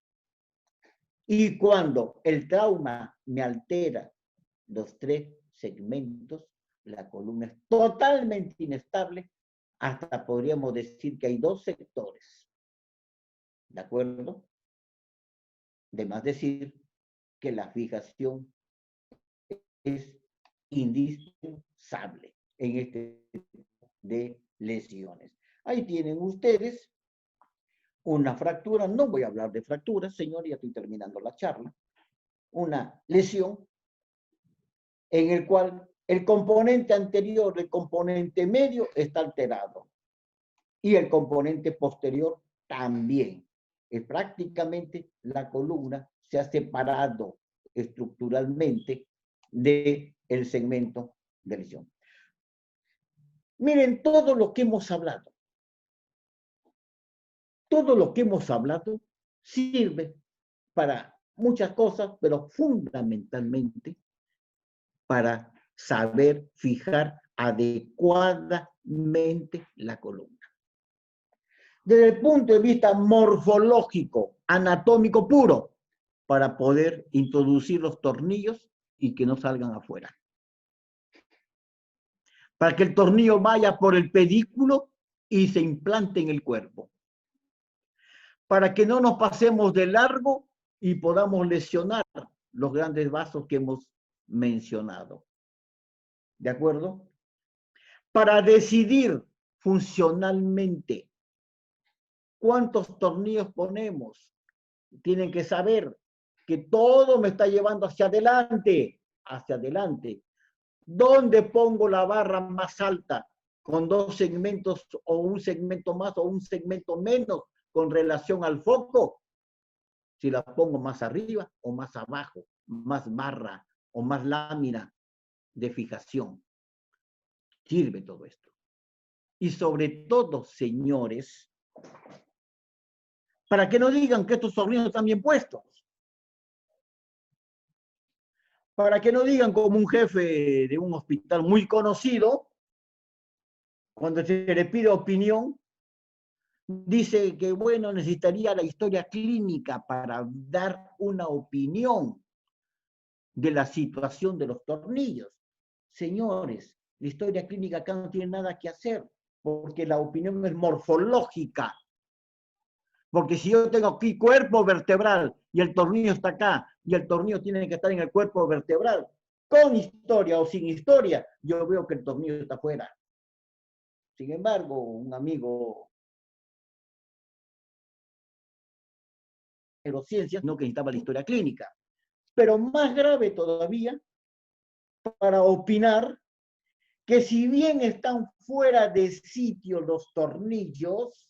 Y cuando el trauma me altera los tres segmentos, la columna es totalmente inestable. Hasta podríamos decir que hay dos sectores. ¿De acuerdo? De más decir que la fijación es indispensable en este tipo de lesiones. Ahí tienen ustedes una fractura. No voy a hablar de fracturas, señor, ya estoy terminando la charla. Una lesión en el cual el componente anterior, el componente medio está alterado. Y el componente posterior también. Prácticamente la columna se ha separado estructuralmente del segmento de lesión. Miren todo lo que hemos hablado. Todo lo que hemos hablado sirve para muchas cosas, pero fundamentalmente para saber fijar adecuadamente la columna. Desde el punto de vista morfológico, anatómico puro, para poder introducir los tornillos y que no salgan afuera. Para que el tornillo vaya por el pedículo y se implante en el cuerpo. Para que no nos pasemos de largo y podamos lesionar los grandes vasos que hemos mencionado. ¿De acuerdo? Para decidir funcionalmente. ¿Cuántos tornillos ponemos? Tienen que saber que todo me está llevando hacia adelante, hacia adelante. ¿Dónde pongo la barra más alta? Con 2 segmentos o un segmento más o un segmento menos con relación al foco. Si la pongo más arriba o más abajo, más barra o más lámina de fijación. Sirve todo esto. Y sobre todo, señores, para que no digan que estos tornillos están bien puestos. Para que no digan como un jefe de un hospital muy conocido, cuando se le pide opinión, dice que, bueno, necesitaría la historia clínica para dar una opinión de la situación de los tornillos. Señores, la historia clínica acá no tiene nada que hacer, porque la opinión es morfológica. Porque si yo tengo aquí cuerpo vertebral y el tornillo está acá y el tornillo tiene que estar en el cuerpo vertebral, con historia o sin historia, yo veo que el tornillo está afuera. Sin embargo, un amigo de neurociencias no que necesitaba la historia clínica. Pero más grave todavía, para opinar que si bien están fuera de sitio los tornillos,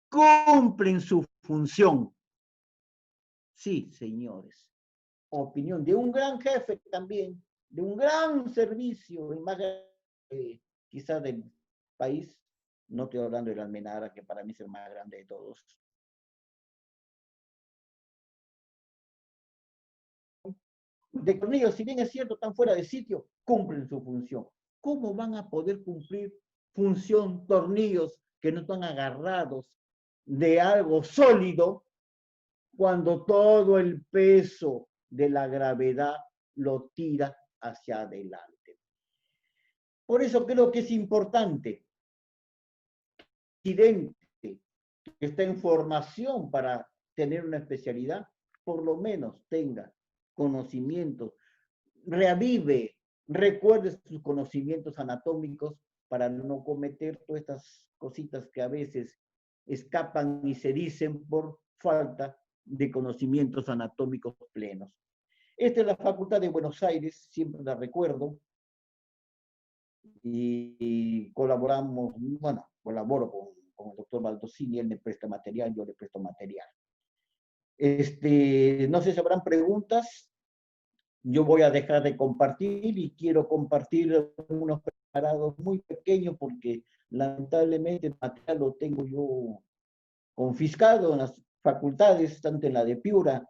cumplen su función. Sí, señores. Opinión de un gran jefe también, de un gran servicio, y más quizás del país, no estoy hablando de la Almenara, que para mí es el más grande de todos. De tornillos, si bien es cierto, están fuera de sitio, cumplen su función. ¿Cómo van a poder cumplir función tornillos que no están agarrados de algo sólido cuando todo el peso de la gravedad lo tira hacia adelante? Por eso creo que es importante que está en formación para tener una especialidad, por lo menos tenga conocimientos, reavive, recuerde sus conocimientos anatómicos para no cometer todas estas cositas que a veces escapan y se dicen por falta de conocimientos anatómicos plenos. Esta es la Facultad de Buenos Aires, siempre la recuerdo, y colaboramos, bueno, colaboro con el doctor Baldosini, él me presta material, yo le presto material. No sé si habrán preguntas. Yo voy a dejar de compartir y quiero compartir unos preparados muy pequeños porque lamentablemente el material lo tengo yo confiscado en las facultades, tanto en la de Piura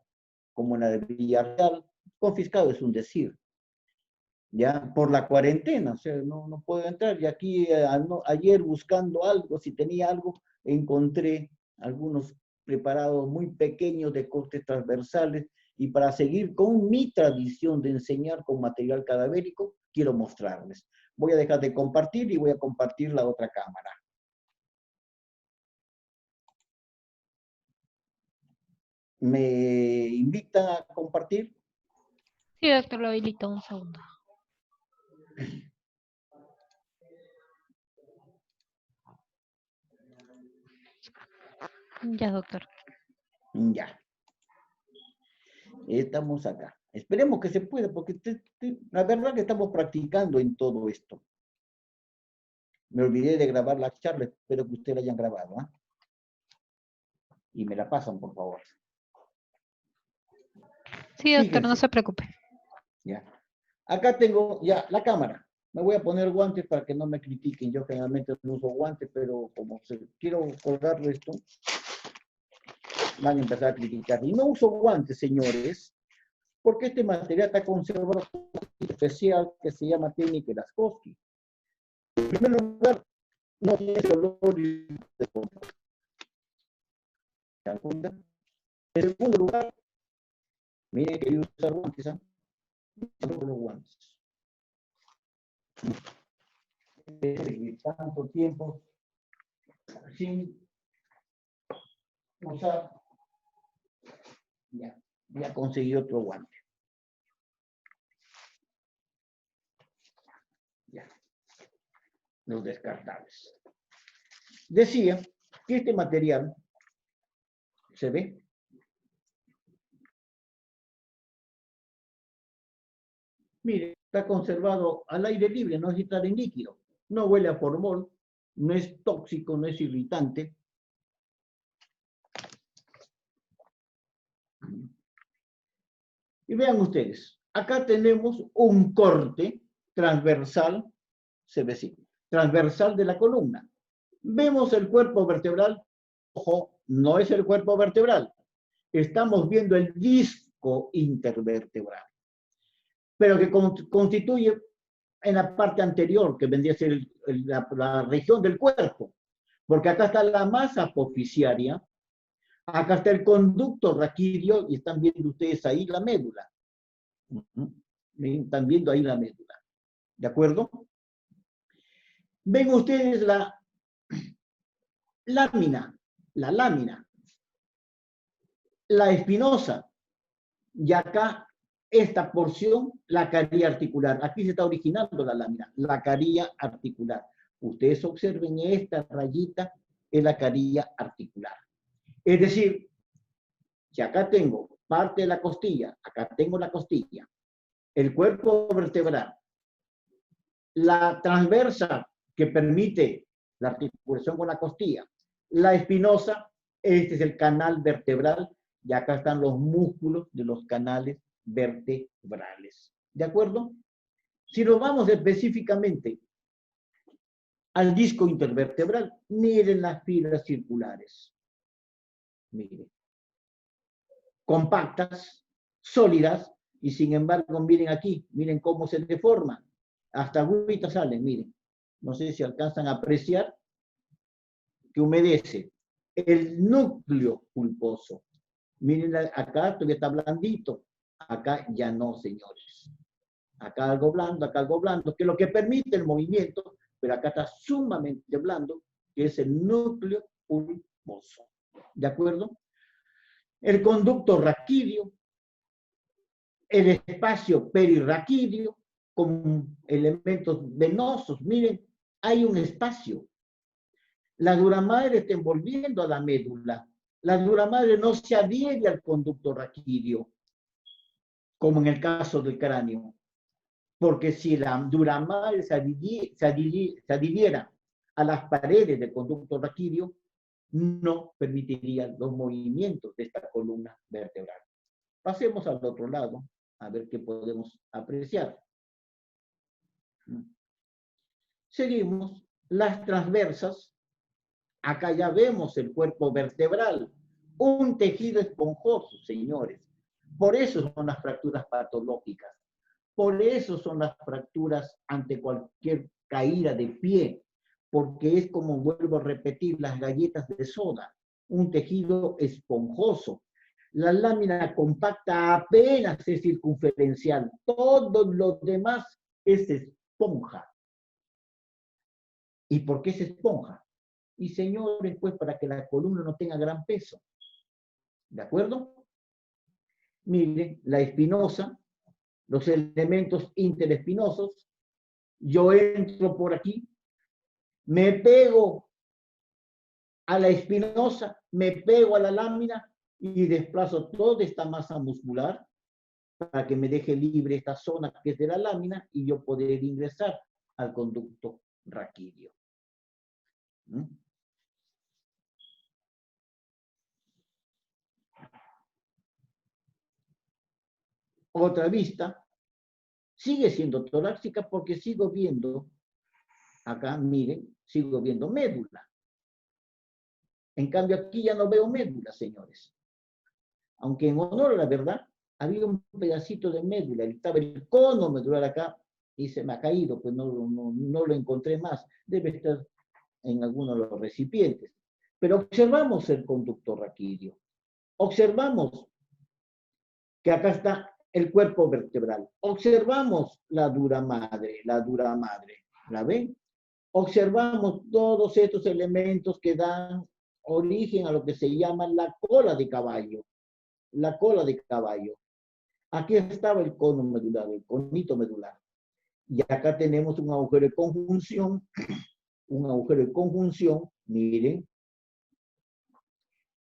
como en la de Villarreal. Confiscado es un decir, ya por la cuarentena, o sea, no puedo entrar. Y aquí ayer buscando algo, si tenía algo, encontré algunos preparados muy pequeños de cortes transversales. Y para seguir con mi tradición de enseñar con material cadavérico, quiero mostrarles. Voy a dejar de compartir y voy a compartir la otra cámara. ¿Me invitan a compartir? Sí, doctor, lo habilito un segundo. Ya, doctor. Ya. Estamos acá. Esperemos que se pueda, porque la verdad que estamos practicando en todo esto. Me olvidé de grabar la charla, espero que ustedes la hayan grabado, ¿eh? Y me la pasan, por favor. Sí, doctor, Fíjense. no se preocupe. Ya. Acá tengo ya la cámara. Me voy a poner guantes para que no me critiquen. Yo generalmente no uso guantes, pero como quiero colgarlo esto, van a empezar a criticar. Y no uso guantes, señores, porque este material está conservado con un especial que se llama técnica Laskowski. En primer lugar, no tiene ese olor de confort. En segundo lugar, miren que yo usar guantes, ¿ah? No los guantes. Tanto tiempo sin usar, ya conseguí otro guante. Ya. los descartables. Decía que este material, ¿se ve? Mire, está conservado al aire libre, no está en líquido. No huele a formol, no es tóxico, no es irritante. Y vean ustedes, acá tenemos un corte transversal, se ve así, transversal de la columna. Vemos el cuerpo vertebral, ojo, no es el cuerpo vertebral. Estamos viendo el disco intervertebral, pero que constituye en la parte anterior, que vendría a ser la región del cuerpo, porque acá está la masa apofisiaria, acá está el conducto raquídeo, y están viendo ustedes ahí la médula. Están viendo ahí la médula. ¿De acuerdo? Ven ustedes la lámina, la espinosa, y acá esta porción, la caría articular. Aquí se está originando la lámina, la caría articular. Ustedes observen esta rayita, es la caría articular. Es decir, si acá tengo parte de la costilla, acá tengo la costilla, el cuerpo vertebral, la transversa que permite la articulación con la costilla, la espinosa, este es el canal vertebral, y acá están los músculos de los canales vertebrales. ¿De acuerdo? Si nos vamos específicamente al disco intervertebral, miren las fibras circulares. Miren. Compactas, sólidas, y sin embargo, miren aquí, miren cómo se deforman. Hasta agüitas salen, miren. No sé si alcanzan a apreciar que humedece. El núcleo pulposo. Miren, acá todavía está blandito. Acá ya no, señores. Acá algo blando, que es lo que permite el movimiento, pero acá está sumamente blando, que es el núcleo pulposo. ¿De acuerdo? El conducto raquídeo, el espacio perirraquídeo, con elementos venosos. Miren, hay un espacio. La dura madre está envolviendo a la médula. La dura madre no se adhiere al conducto raquídeo, como en el caso del cráneo. Porque si la dura madre se adhiriera a las paredes del conducto raquídeo, no permitiría los movimientos de esta columna vertebral. Pasemos al otro lado, a ver qué podemos apreciar. Seguimos. Las transversas. Acá ya vemos el cuerpo vertebral. Un tejido esponjoso, señores. Por eso son las fracturas patológicas. Por eso son las fracturas ante cualquier caída de pie. Porque es como, vuelvo a repetir, las galletas de soda. Un tejido esponjoso. La lámina compacta apenas es circunferencial. Todo lo demás es esponja. ¿Y por qué es esponja? Y señores, pues para que la columna no tenga gran peso. ¿De acuerdo? Miren, la espinosa, los elementos interespinosos. Yo entro por aquí, me pego a la espinosa, me pego a la lámina y desplazo toda esta masa muscular para que me deje libre esta zona que es de la lámina y yo poder ingresar al conducto raquídeo. Otra vista, sigue siendo torácica porque sigo viendo, acá miren, sigo viendo médula. En cambio aquí ya no veo médula, señores. Aunque en honor a la verdad, había un pedacito de médula, estaba el cono medular acá y se me ha caído, pues no lo encontré más. Debe estar en alguno de los recipientes. Pero observamos el conducto raquídeo. Observamos que acá está el cuerpo vertebral. Observamos la dura madre. ¿La ven? Observamos todos estos elementos que dan origen a lo que se llama la cola de caballo. La cola de caballo. Aquí estaba el cono medular, el conito medular. Y acá tenemos un agujero de conjunción un agujero de conjunción, miren,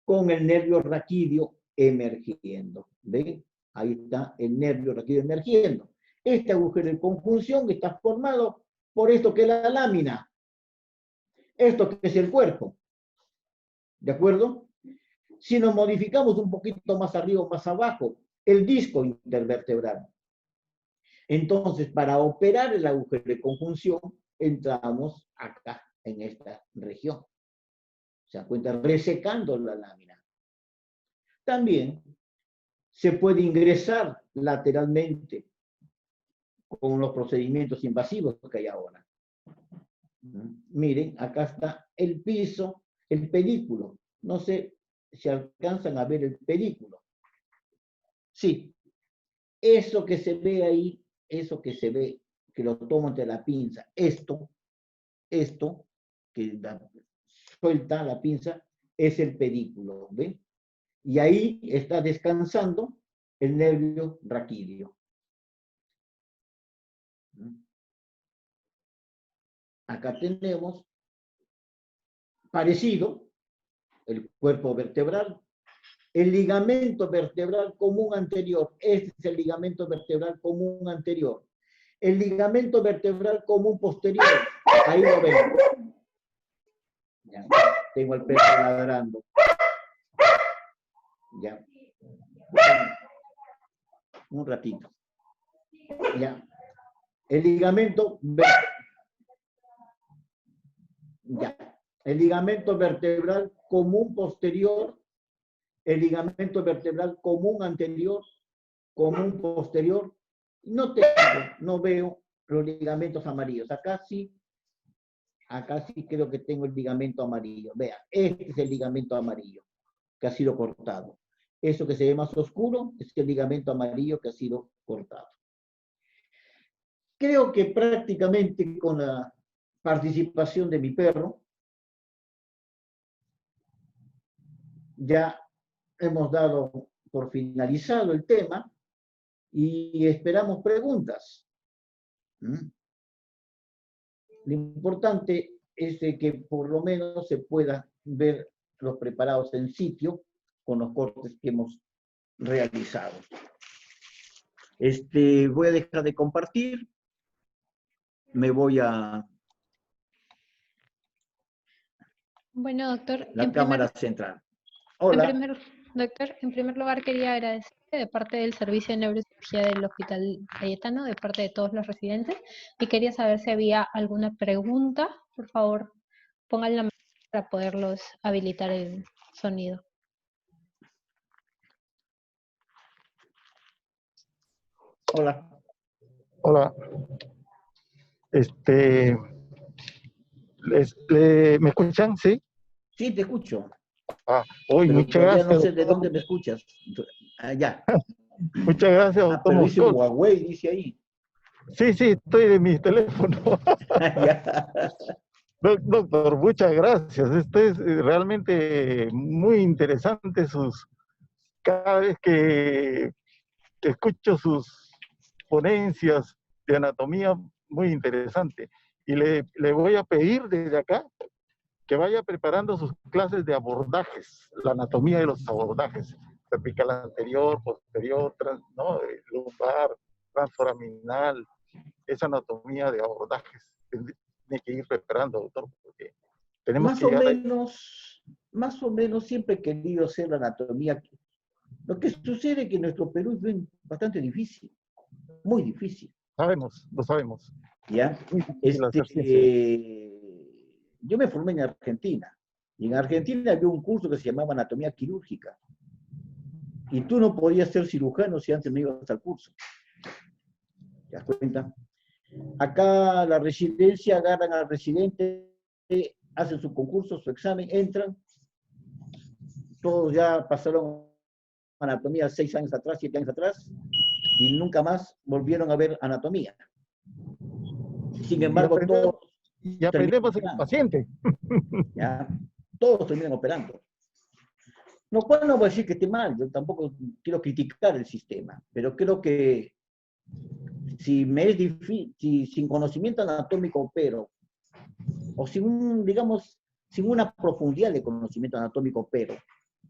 con el nervio raquídeo emergiendo. ¿Ven? Ahí está el nervio raquídeo emergiendo. Este agujero de conjunción está formado por esto que es la lámina. Esto que es el cuerpo. ¿De acuerdo? Si nos modificamos un poquito más arriba o más abajo, el disco intervertebral. Entonces, para operar el agujero de conjunción, entramos acá, en esta región. ¿Se da cuenta? Resecando la lámina. También se puede ingresar lateralmente con los procedimientos invasivos que hay ahora. Miren, acá está el piso, el pedículo. No sé si alcanzan a ver el pedículo. Sí, eso que se ve ahí, eso que se ve, que lo tomo entre la pinza, esto, que suelta la pinza, es el pedículo, ¿ven? Y ahí está descansando el nervio raquídeo. Acá tenemos parecido el cuerpo vertebral, el ligamento vertebral común anterior. Este es el ligamento vertebral común anterior. El ligamento vertebral común posterior. Ahí lo ven. Ya, tengo el perro ladrando. Ya. Un ratito. Ya. El ligamento ya. El ligamento vertebral común posterior, el ligamento vertebral común anterior, común posterior. No veo los ligamentos amarillos. Acá sí creo que tengo el ligamento amarillo. Vea, este es el ligamento amarillo que ha sido cortado. Eso que se ve más oscuro es el ligamento amarillo que ha sido cortado. Creo que prácticamente con la participación de mi perro, ya hemos dado por finalizado el tema y esperamos preguntas. Lo importante es que por lo menos se pueda ver los preparados en sitio con los cortes que hemos realizado. Voy a dejar de compartir. Me voy a Bueno, doctor, la cámara central. Hola. En primer lugar quería agradecerle de parte del Servicio de Neurocirugía del Hospital Cayetano, de parte de todos los residentes, y quería saber si había alguna pregunta. Por favor, pongan la mano para poderlos habilitar el sonido. Hola. Hola. ¿Me escuchan? ¿Sí? Sí, te escucho. Hoy, muchas gracias. No sé de dónde me escuchas. Allá. Muchas gracias, doctor. Pero dice Huawei, dice ahí. Sí, estoy de mi teléfono. Doctor, muchas gracias. Es realmente muy interesante cada vez que escucho sus ponencias de anatomía, muy interesante. Y le voy a pedir desde acá que vaya preparando sus clases de abordajes, la anatomía de los abordajes, cervical anterior, posterior, lumbar, transforaminal, esa anatomía de abordajes. Tiene que ir preparando, doctor, porque tenemos más o menos siempre he querido hacer la anatomía. Lo que sucede es que nuestro Perú es bastante difícil, muy difícil. Lo sabemos. ¿Ya? Yo me formé en Argentina, y en Argentina había un curso que se llamaba anatomía quirúrgica, y tú no podías ser cirujano si antes no ibas al curso. ¿Te das cuenta? Acá la residencia, agarran al residente, hacen su concurso, su examen, entran, todos ya pasaron anatomía 6 años atrás, 7 años atrás, y nunca más volvieron a ver anatomía. Sin embargo, todos... Y aprendemos el paciente. ¿Ya? Todos terminan operando. Lo cual no voy a decir que esté mal, yo tampoco quiero criticar el sistema, pero creo que si me es difícil, si sin conocimiento anatómico opero, o sin digamos, sin una profundidad de conocimiento anatómico, pero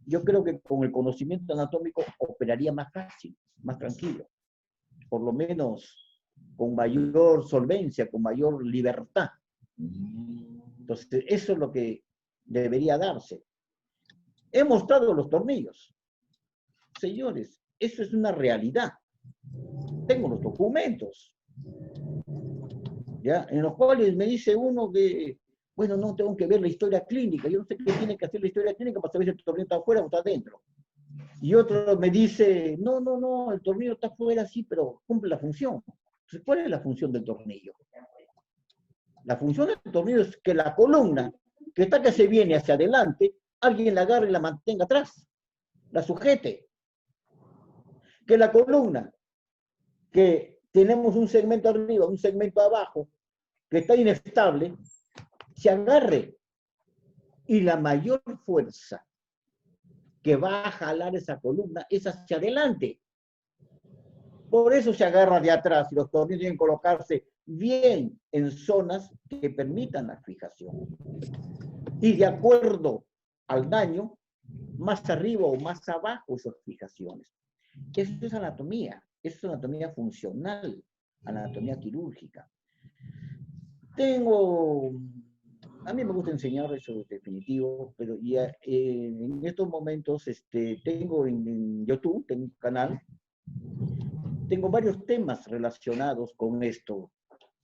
yo creo que con el conocimiento anatómico operaría más fácil, más tranquilo, por lo menos con mayor solvencia, con mayor libertad. Entonces, eso es lo que debería darse. He mostrado los tornillos. Señores, eso es una realidad. Tengo los documentos, ¿ya? En los cuales me dice uno que, bueno, no, tengo que ver la historia clínica. Yo no sé qué tiene que hacer la historia clínica para saber si el tornillo está afuera o está adentro. Y otro me dice, no, el tornillo está afuera, sí, pero cumple la función. Entonces, ¿cuál es la función del tornillo? La función del tornillo es que la columna, que está que se viene hacia adelante, alguien la agarre y la mantenga atrás, la sujete. Que la columna, que tenemos un segmento arriba, un segmento abajo, que está inestable, se agarre. Y la mayor fuerza que va a jalar esa columna es hacia adelante. Por eso se agarra de atrás y los tornillos deben colocarse bien en zonas que permitan la fijación. Y de acuerdo al daño, más arriba o más abajo esas fijaciones. Eso es anatomía funcional, anatomía quirúrgica. A mí me gusta enseñar eso definitivo, pero ya en estos momentos tengo en YouTube, tengo un canal, tengo varios temas relacionados con esto,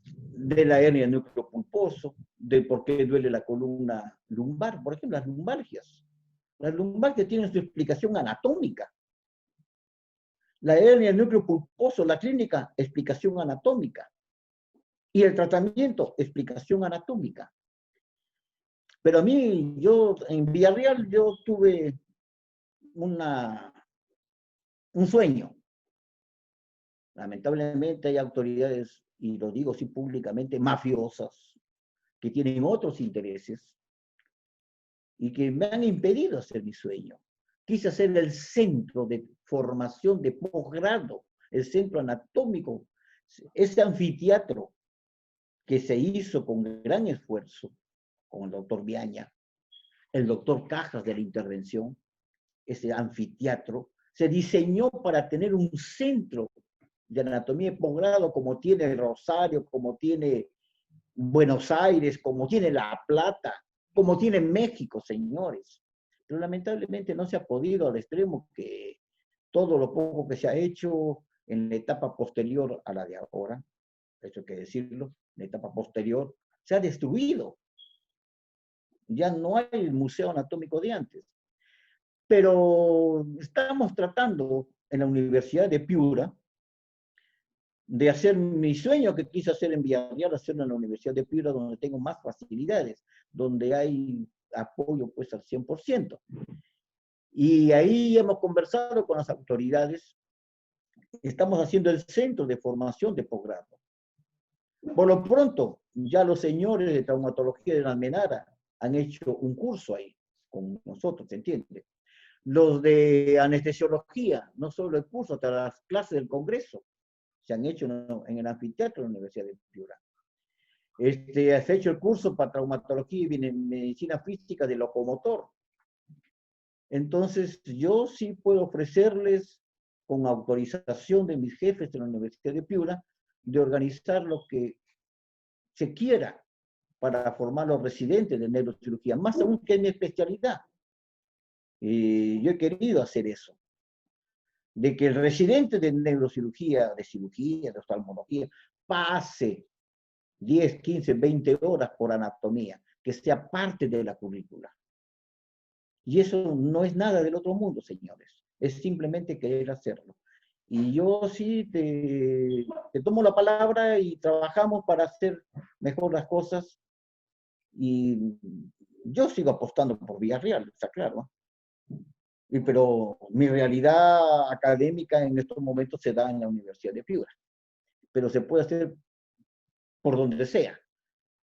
de la hernia del núcleo pulposo, de por qué duele la columna lumbar, por ejemplo, las lumbalgias. Las lumbalgias tienen su explicación anatómica. La hernia del núcleo pulposo, la clínica, explicación anatómica. Y el tratamiento, explicación anatómica. Pero a mí, en Villarreal, yo tuve un sueño. Lamentablemente hay autoridades, y lo digo así públicamente, mafiosas, que tienen otros intereses y que me han impedido hacer mi sueño. Quise hacer el centro de formación de posgrado, el centro anatómico, ese anfiteatro que se hizo con gran esfuerzo, con el doctor Viaña, el doctor Cajas de la intervención, ese anfiteatro, se diseñó para tener un centro de anatomía de posgrado como tiene Rosario, como tiene Buenos Aires, como tiene La Plata, como tiene México, señores. Pero lamentablemente no se ha podido al extremo que todo lo poco que se ha hecho en la etapa posterior a la de ahora, eso hay que decirlo, la etapa posterior, se ha destruido. Ya no hay el Museo Anatómico de antes. Pero estamos tratando en la Universidad de Piura de hacer mi sueño que quise hacer en Villarreal, hacerlo en la Universidad de Piura, donde tengo más facilidades, donde hay apoyo pues al 100%. Y ahí hemos conversado con las autoridades, estamos haciendo el centro de formación de posgrado. Por lo pronto, ya los señores de traumatología de la Almenara han hecho un curso ahí con nosotros, ¿se entiende? Los de anestesiología, no solo el curso, hasta las clases del Congreso, se han hecho en el anfiteatro de la Universidad de Piura. Se ha hecho el curso para traumatología y medicina física de locomotor. Entonces, yo sí puedo ofrecerles, con autorización de mis jefes de la Universidad de Piura, de organizar lo que se quiera para formar los residentes de neurocirugía, más aún que en mi especialidad. Yo he querido hacer eso, de que el residente de neurocirugía, de oftalmología, pase 10, 15, 20 horas por anatomía, que sea parte de la currícula. Y eso no es nada del otro mundo, señores. Es simplemente querer hacerlo. Y yo sí te tomo la palabra y trabajamos para hacer mejor las cosas. Y yo sigo apostando por Villarreal, está claro. Pero mi realidad académica en estos momentos se da en la Universidad de Piura. Pero se puede hacer por donde sea.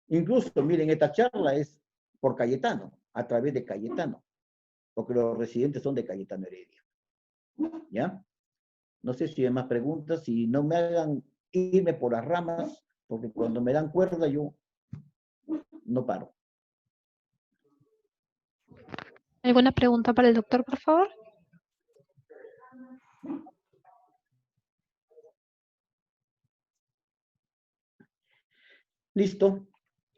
Incluso, miren, esta charla es por Cayetano, a través de Cayetano, porque los residentes son de Cayetano Heredia. ¿Ya? No sé si hay más preguntas, si no me hagan irme por las ramas, porque cuando me dan cuerda yo no paro. ¿Alguna pregunta para el doctor, por favor? Listo.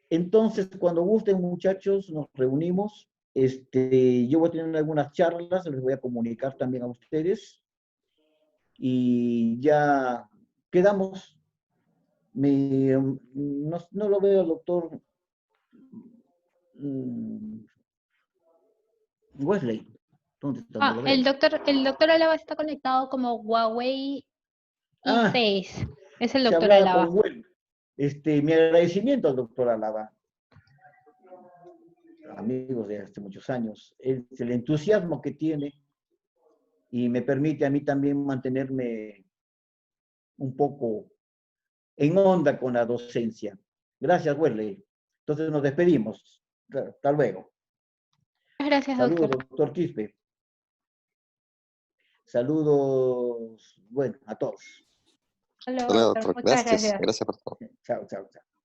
Entonces, cuando gusten, muchachos, nos reunimos. Yo voy a tener algunas charlas, les voy a comunicar también a ustedes. Y ya quedamos. No lo veo al doctor Wesley. ¿Dónde está? No lo veo. El doctor Álava está conectado como Huawei Ah, i6. Es el se doctor hablaba Álava. con Will. Mi agradecimiento al doctor Álava, amigos de hace muchos años, el entusiasmo que tiene y me permite a mí también mantenerme un poco en onda con la docencia. Gracias, Wesley. Entonces nos despedimos. Hasta luego. Gracias, Saludos, doctor. doctor Quispe. Saludos, bueno, a todos. Hasta luego, Hasta luego, doctor. doctor. Muchas Gracias. gracias. Gracias por todo. Chao, chao, chao.